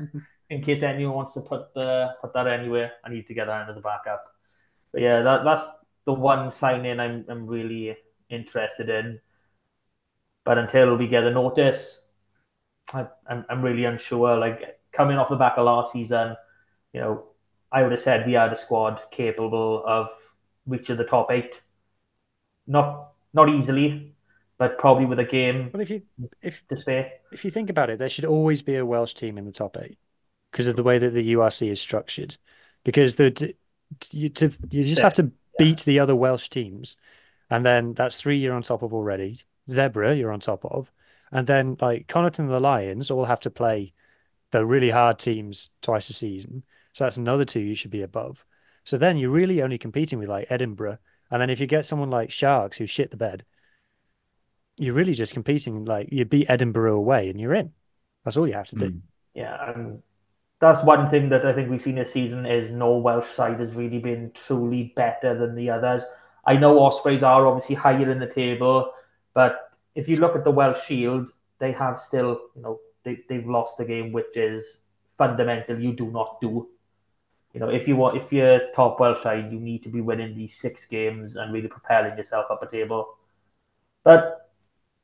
In case anyone wants to put that anywhere, I need to get that in as a backup. But yeah, that's the one signing I'm really interested in. But until we get a notice, I'm really unsure. Like coming off the back of last season, I would have said we had a squad capable of reaching the top 8. Not easily, but probably with a game. Well, to spare. If you think about it, there should always be a Welsh team in the top 8 because of the way that the URC is structured. Because you just have to beat the other Welsh teams, and then that's 3 you're on top of already. Zebra you're on top of, and then like Connacht and the Lions all have to play the really hard teams twice a season. So that's another 2 you should be above. So then you're really only competing with like Edinburgh. And then if you get someone like Sharks who shit the bed, you're really just competing like you beat Edinburgh away and you're in. That's all you have to do. Yeah, that's one thing that I think we've seen this season is no Welsh side has really been truly better than the others. I know Ospreys are obviously higher in the table, but if you look at the Welsh Shield, they have still, they've lost the game, which is fundamental. You do not do. If you're top Welsh side, you need to be winning these 6 games and really propelling yourself up a table. But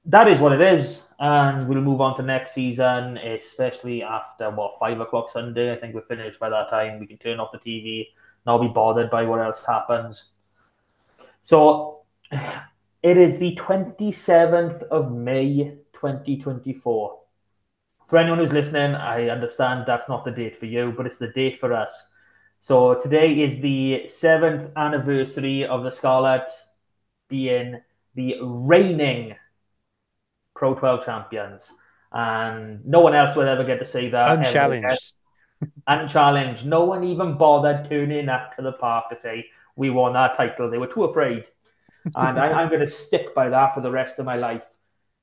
that is what it is, and we'll move on to next season, especially after 5 o'clock Sunday. I think we're finished by that time. We can turn off the TV, not be bothered by what else happens. So it is the 27th of May, 2024. For anyone who's listening, I understand that's not the date for you, but it's the date for us. So today is the 7th anniversary of the Scarlets being the reigning Pro 12 champions. And no one else will ever get to say that. Unchallenged. Unchallenged. No one even bothered turning up to the park to say, we won that title. They were too afraid. And I'm going to stick by that for the rest of my life.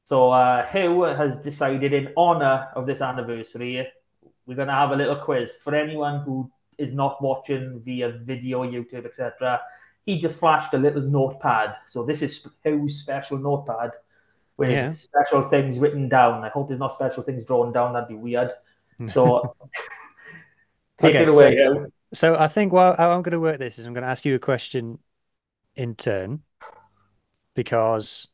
So Hugh has decided in honour of this anniversary, we're going to have a little quiz. For anyone who is not watching via video, YouTube, etc., he just flashed a little notepad. So this is Hugh's special notepad. with special things written down. I hope there's not special things drawn down. That'd be weird. So take it away. So I think how I'm going to work this is I'm going to ask you a question in turn, because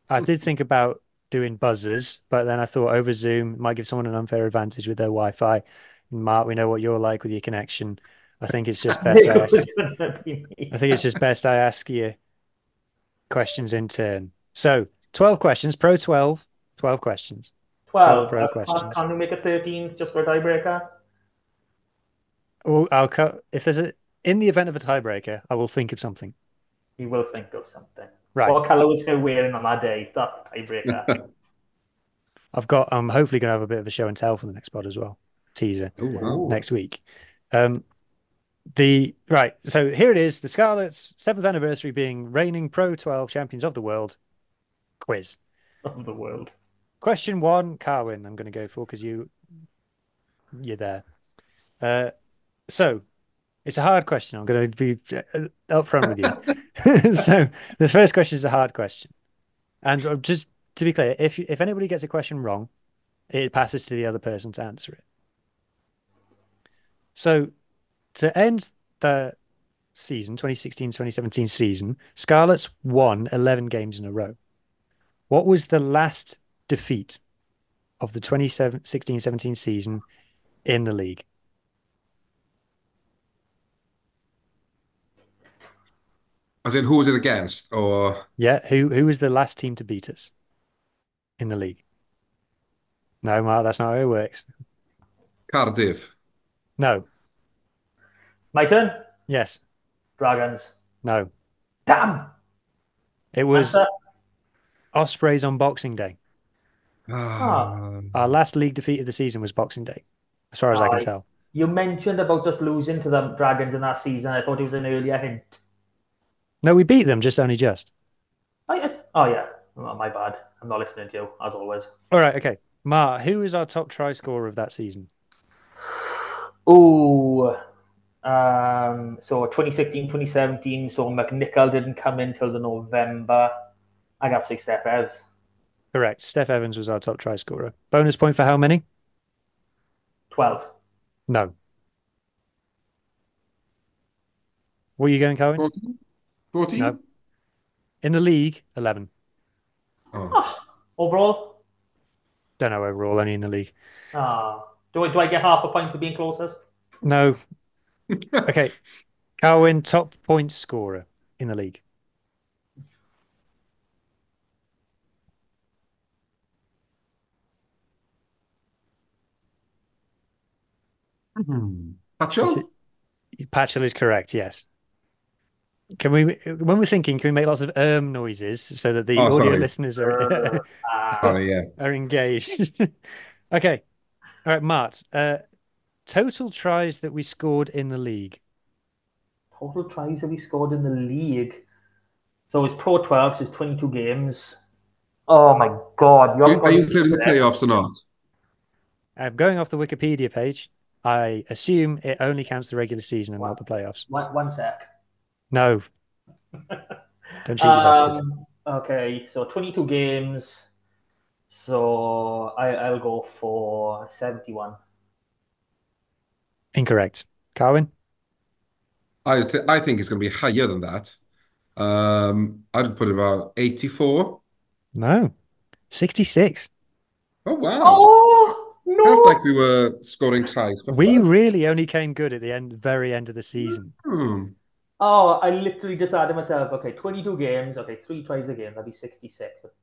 I did think about doing buzzers, but then I thought over Zoom might give someone an unfair advantage with their Wi-Fi. And Mark, we know what you're like with your connection. I think it's just best I ask you questions in turn. So 12 questions, Pro 12 questions. 12 Pro questions. Can we make a 13th just for a tiebreaker? Well, if there's in the event of a tiebreaker, I will think of something. You will think of something. Right. What colour was he wearing on that day? That's the tiebreaker. I'm hopefully going to have a bit of a show and tell for the next pod as well. Teaser. Next week. So here it is, the Scarlets' 7th anniversary being reigning Pro 12 champions of the world. Quiz. Of the world. Question 1, Carwyn, I'm going to go for because you're there. So it's a hard question. I'm going to be upfront with you. So the first question is a hard question. And just to be clear, if anybody gets a question wrong, it passes to the other person to answer it. So to end the season, 2016-2017 season, Scarlets won 11 games in a row. What was the last defeat of the 2016-17 season in the league? As in, who was it against? Or who was the last team to beat us in the league? No, Mark, that's not how it works. Cardiff. No. My turn? Yes. Dragons. No. Damn! It was Ospreys on Boxing Day. Our last league defeat of the season was Boxing Day, as far as I can tell. You mentioned about us losing to the Dragons in that season. I thought it was an earlier hint. No, we beat them, only just. Oh, yeah. Oh, my bad. I'm not listening to you, as always. All right, okay. Mark, who is our top try scorer of that season? So 2016, 2017, so McNichol didn't come in till the November. I got to say Steph Evans. Correct. Steph Evans was our top try scorer. Bonus point for how many? 12. No. What are you going, Cohen? 14? No. In the league, 11. Overall? Don't know overall, only in the league. Do I get half a point for being closest? No. Okay. Cohen, top point scorer in the league. Patchell? Patchell is correct, yes. When we're thinking, can we make lots of noises so that the audio listeners are are engaged? Okay. All right, Mart. Total tries that we scored in the league. Total tries that we scored in the league. So it's Pro 12, so it's 22 games. Oh my God. Are you including the playoffs or not? I'm going off the Wikipedia page. I assume it only counts the regular season and not the playoffs. One sec. No. Don't shoot your bastard. Okay, so 22 games. So I'll go for 71. Incorrect. Carwyn? I think it's going to be higher than that. I'd put it about 84. No. 66. Oh, wow. Oh, no. Felt like we were scoring tries. We really only came good at the very end of the season. Oh, I literally decided myself, okay, 22 games, okay, 3 tries a game, that'd be 66. But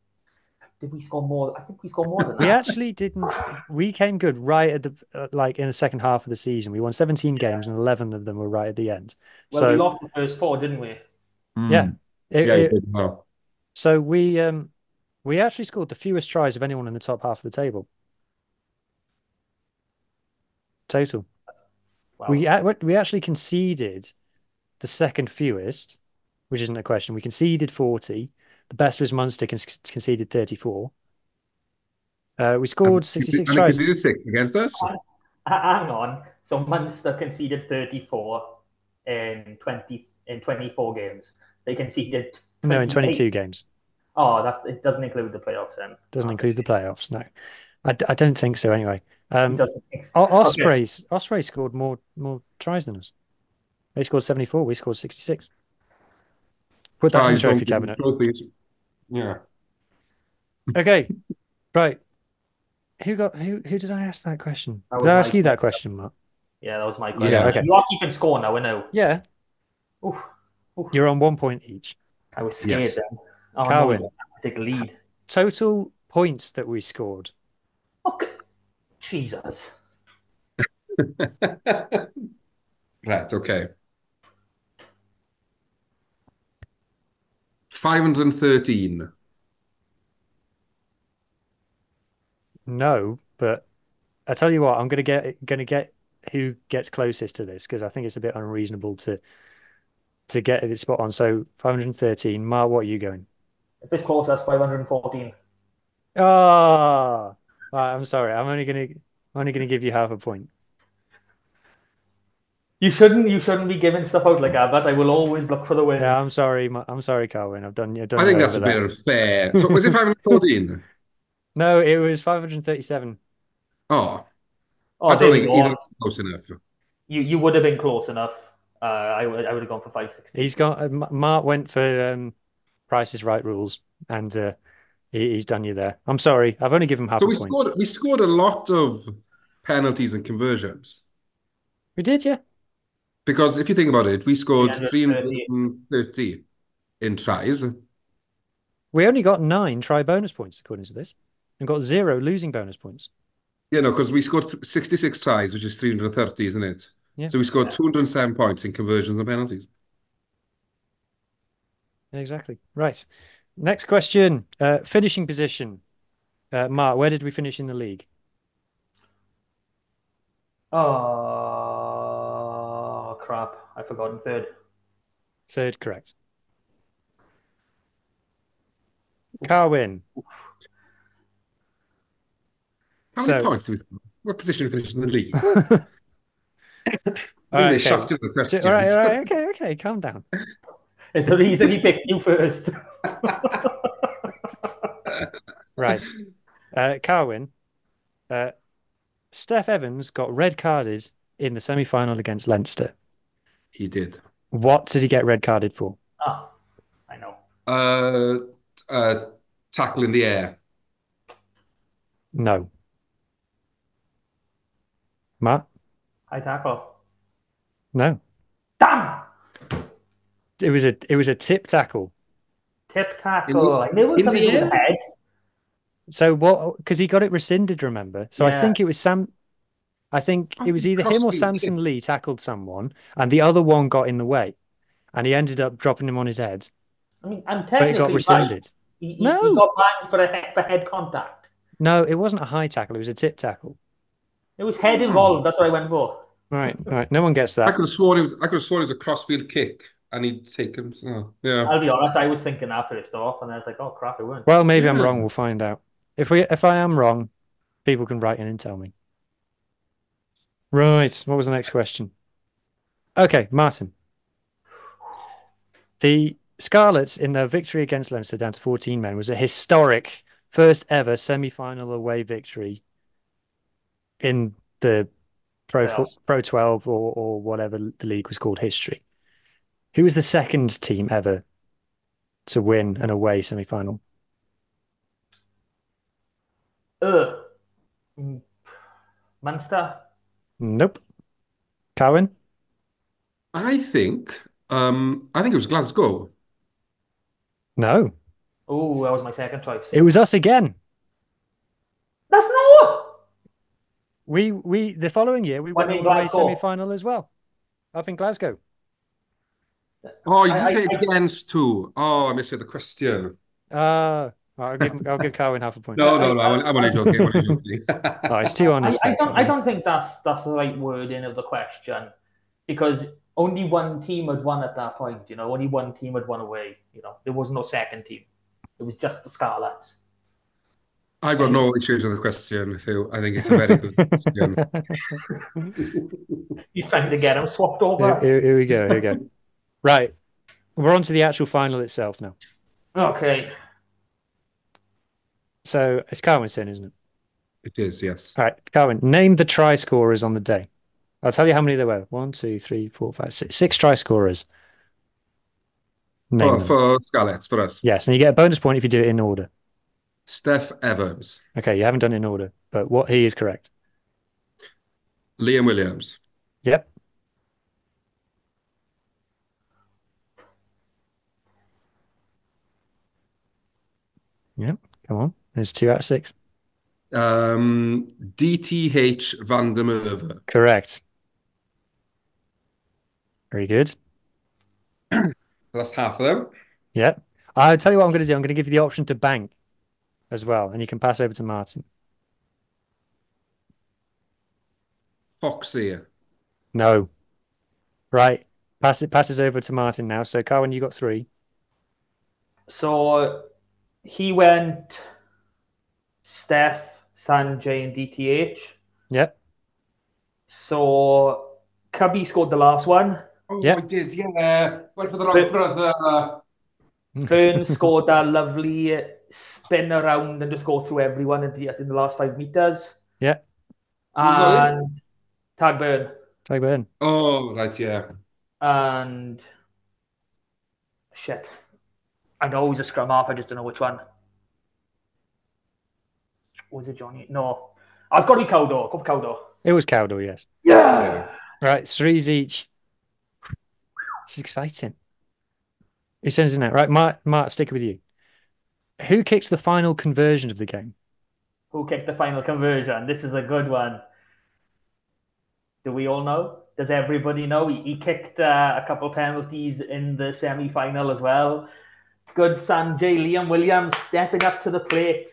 did we score more? I think we scored more than that. We actually didn't. We came good right at the in the second half of the season. We won 17 games and 11 of them were right at the end. Well, we lost the first 4, didn't we? Yeah. Well. So we actually scored the fewest tries of anyone in the top half of the table. Total. Wow. We actually conceded the second fewest, which isn't a question. We conceded 40. The best was Munster, conceded 34. We scored 66 tries. And they conceded 6 against us? Hang on. So Munster conceded 34 in 24 games. They conceded 28. No, in 22 games. Oh, it doesn't include the playoffs then. Doesn't include the playoffs. No, I don't think so. Anyway, It doesn't. Ospreys scored more tries than us. They scored 74. We scored 66. Put that in the trophy cabinet. Yeah. Okay, right. Who did I ask that question? Did I ask you that question, Mark? Yeah, that was my question. Yeah, okay. You are keeping score now, I know. Yeah. Oof. You're on 1 point each. I was scared then. Oh, Carwyn, no, take the lead. Total points that we scored. Okay. Jesus. Right, okay. 513. No, but I tell you what, I'm gonna get who gets closest to this because I think it's a bit unreasonable to get it spot on. So 513. Mark, what are you going? If it's close, that's 514. Oh, right, I'm sorry. I'm only gonna give you half a point. You shouldn't be giving stuff out like that, but I will always look for the win. Yeah, I'm sorry, Carwyn. I've done. I think that's a bit unfair. So was it 514? No, it was 537. Oh, I don't think either was close enough. You would have been close enough. I would have gone for 560. He's got Mark went for Price is Right rules, and he's done you there. I'm sorry, I've only given him half a point. We scored a lot of penalties and conversions. We did, yeah. Because if you think about it, we scored 330 in tries. We only got 9 try bonus points according to this, and got 0 losing bonus points. Yeah, no, because we scored 66 tries, which is 330, isn't it? Yeah. So we scored 207 points in conversions and penalties. Exactly. Right. Next question. Finishing position. Mark, where did we finish in the league? Oh, crap. I've forgotten third. Third, correct. Carwyn. How many points do we... What position we finished in the league? They shafted the questions. All right, okay, calm down. It's the reason he picked you first. Right. Carwyn, Steph Evans got red carded in the semi-final against Leinster. He did. What did he get red carded for? Oh, I know. Tackle in the air. No. Matt? High tackle. No. Damn! It was a tip tackle. Tip tackle. I knew it was something with the head. So what? Because he got it rescinded, remember? So yeah. I think it was I think it was either him or Samson Lee tackled someone, and the other one got in the way, and he ended up dropping him on his head. I mean, I'm technically but it got rescinded. Right. He got banned for head contact. No, it wasn't a high tackle. It was a tip tackle. It was head involved. That's what I went for. Right. No one gets that. I could have sworn it was a crossfield kick, and he'd taken. So, yeah. I'll be honest. I was thinking that first off, and I was like, "Oh crap, it weren't." Well, maybe I'm wrong. We'll find out. If I am wrong, people can write in and tell me. Right. What was the next question? Okay, Martin. The Scarlets in their victory against Leinster down to 14 men was a historic first ever semi-final away victory in the Pro 12 or whatever the league was called history. Who was the second team ever to win an away semi-final? Munster? Nope. Carwyn? I think it was Glasgow. No. Oh, that was my second choice. It was us again. That's not. We the following year we won the away semi-final as well, up in Glasgow. Oh, you didn't say against two. Oh, I missed the question. I'll give Carwyn half a point. No, I'm only joking. Oh, it's too honest. I don't think that's the right wording of the question, because only one team had won at that point. You know, only one team had won away. You know, there was no second team. It was just the Scarlets. I've got no issues with the question, so I think it's a very good question. He's trying to get him swapped over. Here we go. Right. We're on to the actual final itself now. Okay. So it's Carwin's turn, isn't it? It is, yes. All right, Carwin, name the try scorers on the day. I'll tell you how many there were. 1, 2, 3, 4, 5, 6. 6 try scorers. Name them. For Scarlets, for us. Yes, and you get a bonus point if you do it in order. Steph Evans. Okay, you haven't done it in order, but what he is correct. Liam Williams. Yep. Yep. Come on. There's 2 out of 6. DTH Van der Merwe. Correct. Very good. That's half of them. Yep. I'll tell you what I'm going to do. I'm going to give you the option to bank as well, and you can pass over to Martin. Foxy. No. Right. Passes over to Martin now. So Carwin, you got 3. So he went Steph, Sanjay, and DTH. Yep. So Cubby scored the last one. Oh, Yep. I did, yeah. Went for the wrong brother. Byrne scored that lovely spin around and just go through everyone in the last 5 meters. Yeah. And Tag Byrne. Tag Byrne. Oh, right, yeah. And shit. I know it was a scrum half, I just don't know which one. Was it Johnny? No. It's got to be Cowdo. Go for Cowdo. It was Cowdo, yes. Yeah. Right, 3s each. This is exciting. Who sends in that? Right, Mark, stick with you. Who kicks the final conversion of the game? Who kicked the final conversion? This is a good one. Do we all know? Does everybody know? He kicked a couple penalties in the semi-final as well. Good Sanjay, Liam Williams stepping up to the plate.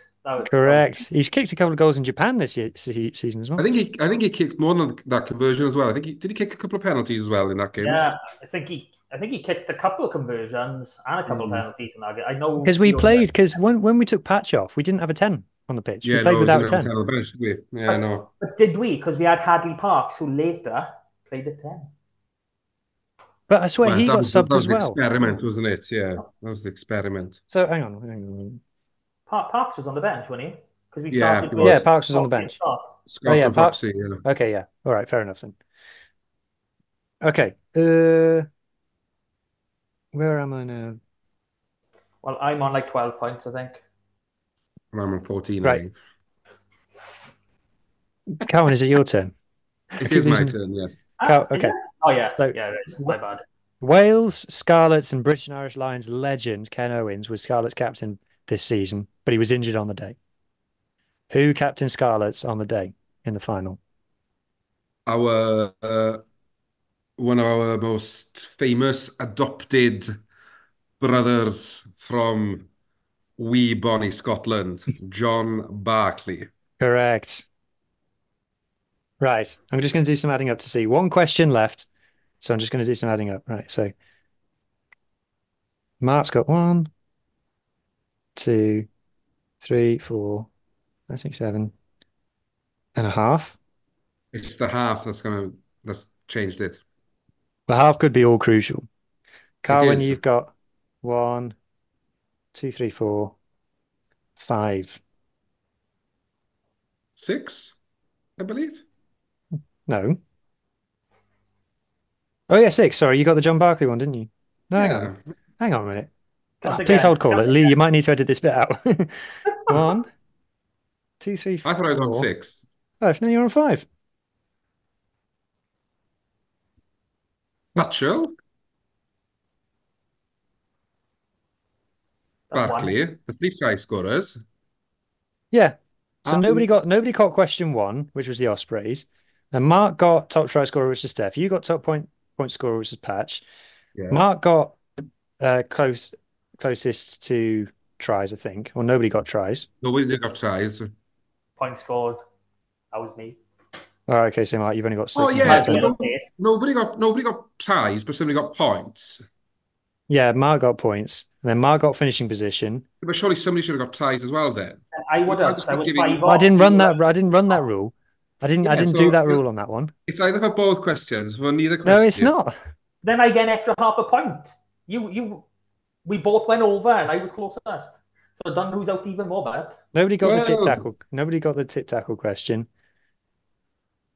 Correct. He's kicked a couple of goals in Japan this season as well. I think he kicked more than that conversion as well. Did he kick a couple of penalties as well in that game? Yeah, I think he kicked a couple of conversions and a couple of penalties in that game. I know because when we took Patch off, we didn't have a 10 on the pitch. Yeah, we played without a 10. On the bench, did we? Yeah, no. But did we? Because we had Hadley Parks, who later played at 10. But I swear he got subbed as well. That was the experiment, wasn't it? Yeah, that was the experiment. So hang on. Parks was on the bench, wasn't he? Because we started. Yeah, Parks was on the bench. Scott and Foxy, yeah. Okay, yeah. All right, fair enough then. Okay. Where am I now? Well, I'm on like 12 points, I think. I'm on 14. Right. Cowan, is it your turn? It is my turn, yeah. Okay. Oh, yeah. So, yeah, it is. My bad. Wales, Scarlets, and British and Irish Lions legend Ken Owens was Scarlets captain this season, but he was injured on the day. Who captained Scarlets on the day in the final? One of our most famous adopted brothers from wee bonny Scotland, John Barclay. Correct. Right. I'm just going to do some adding up to see. One question left. So I'm just going to do some adding up. Right. So Mark's got 1, 2, 3, 4, 5, 6, 7 and a half. It's the half that's changed it. The half could be all crucial. Carwin, you've got 1, 2, 3, 4, 5. 6, I believe. No. Oh yeah, 6. Sorry, you got the John Barclay one, didn't you? No, yeah. Hang on a minute. Please hold call. Lee, you might need to edit this bit out. 1, 2, 3, 4. I thought I was on 6. Oh, no, you're on 5. Mitchell. Barclay, the 3 try scorers. Yeah. So nobody caught question 1, which was the Ospreys. And Mark got top try scorer, which is Steph. You got top point scorer, which is Patch. Yeah. Mark got closest to tries, I think, or nobody got tries. Nobody got tries. Point scores. That was me. All right, okay, so Mark, you've only got 6. Oh yeah, nobody got tries, but somebody got points. Yeah, Mark got points, and then Mark got finishing position. But surely somebody should have got tries as well. Then I would have. I was 5 off. I didn't run that rule. I didn't do that rule on that one. It's either for both questions, for neither question. No, it's not. Then I get an extra half a point. We both went over, and I was closest. So Don who's out even more bad. Nobody got the tip Well, tackle. Nobody got the tip tackle question.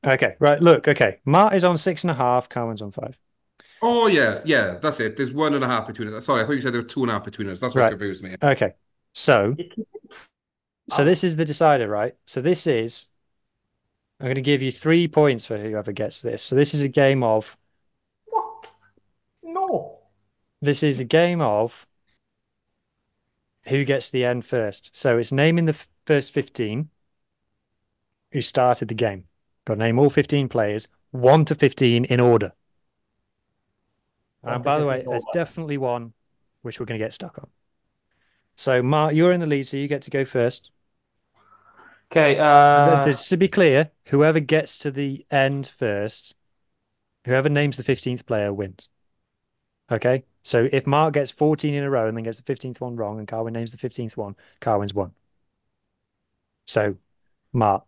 Okay, right. Look, okay. Mart is on 6.5. Carmen's on 5. oh yeah, that's it. There's 1.5 between us. Sorry, I thought you said there were 2.5 between us. That's what Right. confused me. Okay. So You keep- this is the decider, right? So this is. I'm going to give you 3 points for whoever gets this. So this is a game of. What? No. This is a game of. Who gets the end first? So it's naming the first 15 who started the game. Got to name all 15 players, 1 to 15 in order. And by the way, there's definitely one which we're going to get stuck on. So, Mark, you're in the lead, so you get to go first. Okay. Just to be clear, whoever gets to the end first, whoever names the 15th player wins. Okay? So if Mark gets 14 in a row and then gets the 15th one wrong and Carwin names the 15th one, Carwin's won. So, Mark.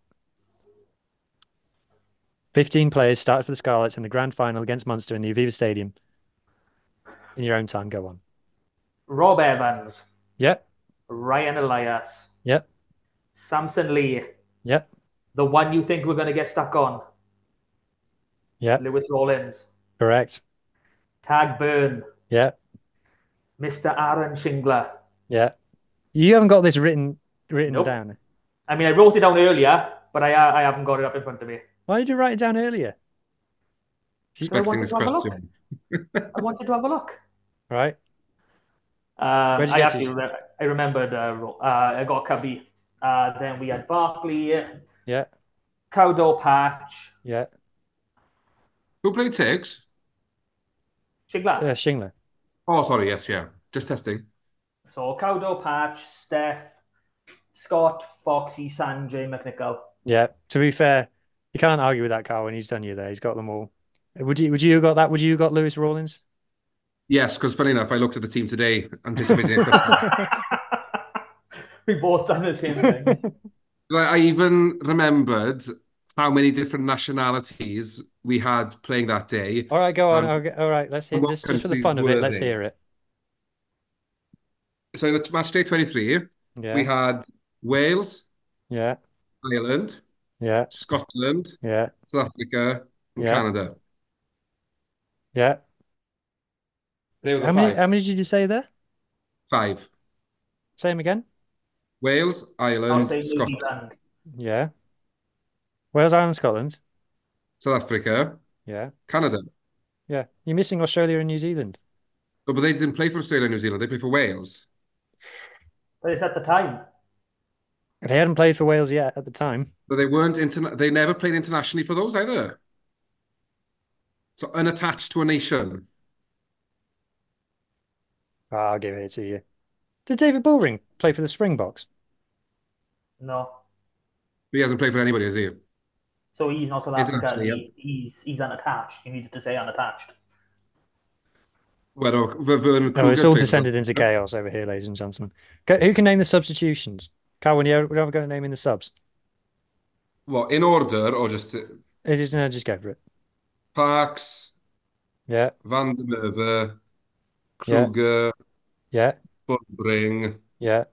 15 players started for the Scarlets in the grand final against Munster in the Aviva Stadium. In your own time, go on. Rob Evans. Yep. Ryan Elias. Yep. Samson Lee. Yep. The one you think we're going to get stuck on. Yep. Lewis Rollins. Correct. Tag Byrne. Yep. Mr. Aaron Shingler. Yeah. You haven't got this written Nope. down. I mean, I wrote it down earlier, but I haven't got it up in front of me. Why did you write it down earlier? Expecting this question. I wanted to have a look. Right. I remembered. I got Cubby. Then we had Barkley. Yeah. Cowdo Patch. Yeah. Who played six? Shingler. Shingler. Oh, sorry. Yes, yeah. Just testing. So Cowdo Patch, Steph, Scott, Foxy, Sanjay, McNichol. Yeah. To be fair, you can't argue with that, Carl, when he's done you there. He's got them all. Would you have got that? Would you have got Lewis Rawlins? Yes, because funny enough, I looked at the team today, anticipating a question. We both done the same thing. I even remembered how many different nationalities we had playing that day. All right, go on. All right, let's hear just for the fun of it. Let's hear it. So in the match day 23, we had Wales, Ireland, Scotland, South Africa, and Canada. Yeah. How many did you say there? 5. Say them again. Wales, Ireland, Scotland. Yeah. Wales, Ireland, Scotland. South Africa. Yeah. Canada. Yeah. You're missing Australia and New Zealand. No, but they didn't play for Australia and New Zealand. They played for Wales. But it's at the time. They hadn't played for Wales yet at the time. But they weren't they never played internationally for those either. So unattached to a nation. I'll give it to you. Did David Bullring play for the Springboks? No. He hasn't played for anybody, has he? So he's not South African. He's unattached. You needed to say unattached. Well, no, it's all descended into chaos over here, ladies and gentlemen. Who can name the substitutions? Carwin, you ever got a name in the subs? What, in order or just... Just go for it. Parks. Yeah. Van der Merwe. Kruger. Yeah. Bullring. Yeah.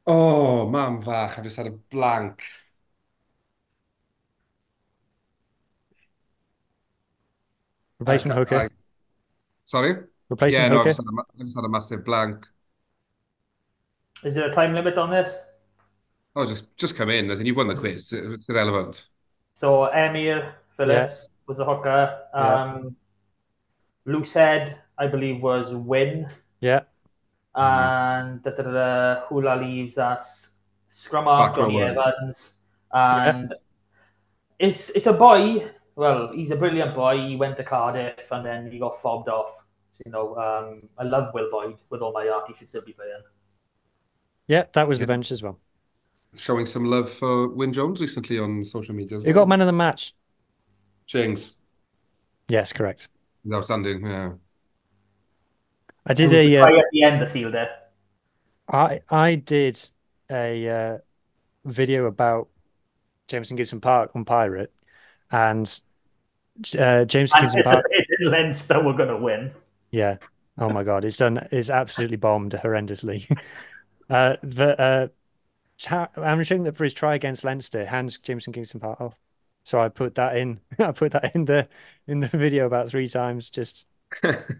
Oh, man fach, I've just had a blank. Replacement hooker. Sorry? Replacement hooker. I just had a massive blank. Is there a time limit on this? Oh, just come in. As in, you've won the quiz. It's irrelevant. So Emir Phillips was the hooker. Loose head, I believe, was Win. Yeah. And Hula leaves us. Scrum half, Johnny Evans. And it's a boy. Well, he's a brilliant boy. He went to Cardiff and then he got fobbed off. So, I love Will Boyd with all my heart. He should still be playing. Yeah, that was the bench as well. Showing some love for Wyn Jones recently on social media as well. You got man of the match. Jings. Yes, correct. Outstanding, yeah. I did try at the end, the seal there. I did a video about Jameson Gibson Park on Pirate, and Jameson Gibson Park. Leinster were going to win. Yeah, Oh my God, it's absolutely bombed horrendously. I'm assuming that for his try against Leinster, hands Jameson Kingston Park off. So I put that in. I put that in the video about 3 times. Just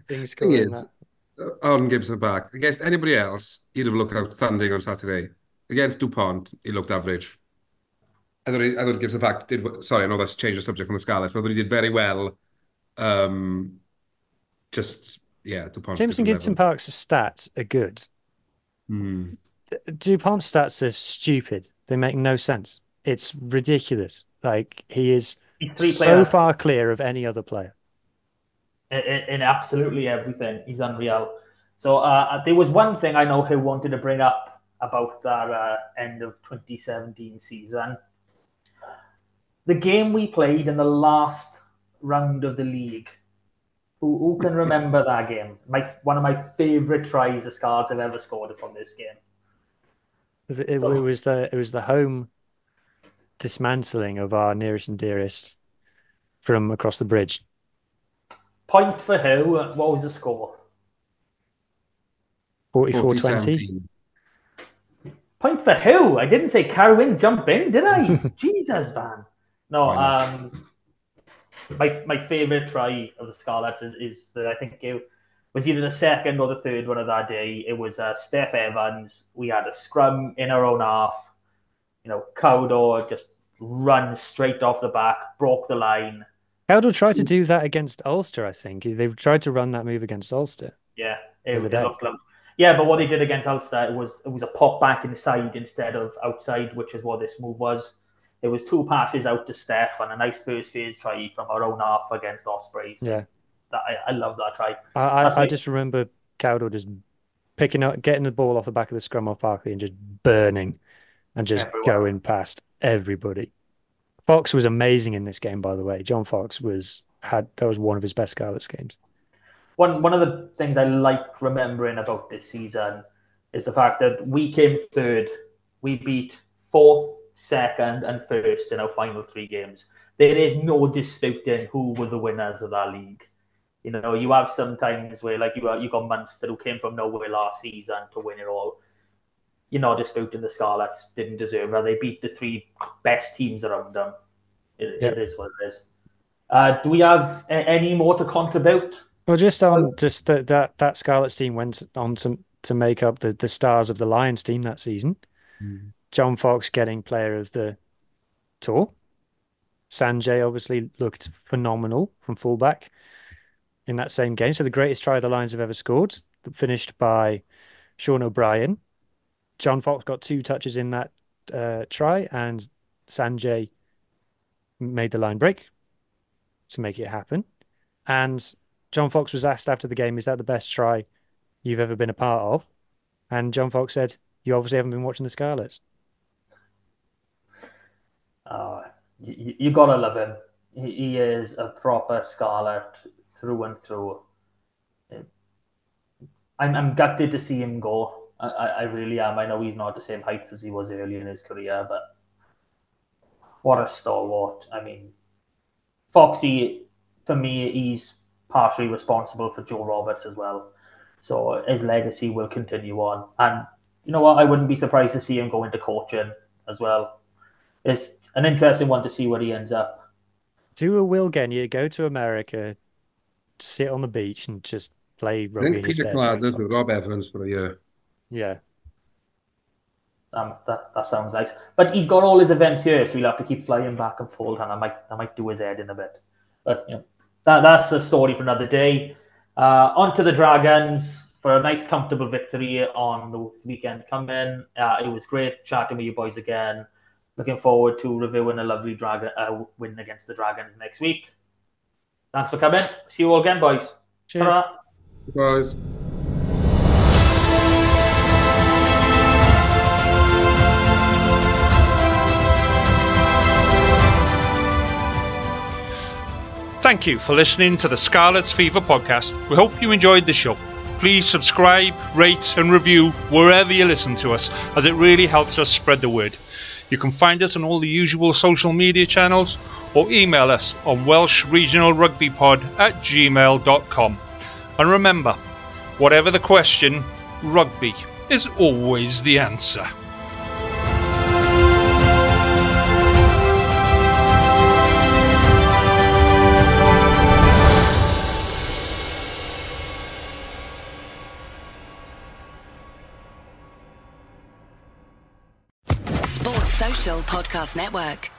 being scoring that. On Gibson Park against anybody else, he'd have looked outstanding on Saturday. Against DuPont, he looked average. I thought Gibson Park did. Sorry, I know that's changed the subject from the Scarlets, but I thought he did very well. DuPont. Jameson Kingston Park's stats are good. DuPont's stats are stupid. They make no sense. It's ridiculous. Like, he is so far clear of any other player. In absolutely everything. He's unreal. So there was one thing I know who wanted to bring up about that end of 2017 season. The game we played in the last round of the league. Who can remember that game? One of my favourite tries the Scarlets have ever scored from this game. It was the home dismantling of our nearest and dearest from across the bridge. Point for who? What was the score? 44-20. Point for who? I didn't say Carwyn jump in, did I? Jesus, man. No, my favourite try of the Scarlets is that I think it was either the second or the third one of that day. It was Steph Evans. We had a scrum in our own half. Cowdor just run straight off the back, broke the line. Cowdor tried to do that against Ulster, I think. They tried to run that move against Ulster. Yeah, it looked like. Yeah, but what they did against Ulster, it was a pop back inside instead of outside, which is what this move was. It was 2 passes out to Steph and a nice first phase try from our own half against Ospreys. Yeah. I love that try. I just remember Cowdor just getting the ball off the back of the scrum off Barkley and just burning and just going past everybody. Fox was amazing in this game, by the way. John Fox was one of his best Scarlets games. One of the things I like remembering about this season is the fact that we came third. We beat 4th, 2nd, and 1st in our final 3 games. There is no disputing who were the winners of that league. You have some times where, like, you got Munster who came from nowhere last season to win it all. You're not disputing the Scarlets didn't deserve that. They beat the 3 best teams around them. It is what it is. Do we have any more to contribute? Well, just that Scarlets team went on to make up the stars of the Lions team that season. John Fox getting player of the tour. Sanjay obviously looked phenomenal from fullback in that same game. So the greatest try the Lions have ever scored, finished by Sean O'Brien. John Fox got 2 touches in that try, and Sanjay made the line break to make it happen. And John Fox was asked after the game, is that the best try you've ever been a part of? And John Fox said, you obviously haven't been watching the Scarlets. You gotta love him. He is a proper Scarlet through and through. I'm gutted to see him go. I really am. I know he's not at the same heights as he was early in his career, but what a stalwart. I mean, Foxy, for me, he's partially responsible for Joe Roberts as well. So his legacy will continue on. And you know what? I wouldn't be surprised to see him go into coaching as well. It's an interesting one to see where he ends up. Do a Will Genia, go to America, sit on the beach and just play rugby. I think Peter Clark does with Rob Evans for a year. Yeah. That sounds nice. But he's got all his events here, so he'll have to keep flying back and forth, and I might do his head in a bit. But that's a story for another day. On to the Dragons for a nice, comfortable victory on the weekend coming. It was great chatting with you boys again. Looking forward to reviewing a lovely win against the Dragons next week. Thanks for coming. See you all again, boys. Cheers. Ta-ra. Guys. Thank you for listening to the Scarlets Fever podcast. We hope you enjoyed the show. Please subscribe, rate and review wherever you listen to us, as it really helps us spread the word. You can find us on all the usual social media channels or email us on welshregionalrugbypod@gmail.com. And remember, Whatever the question, rugby is always the answer. Sports Social Podcast Network.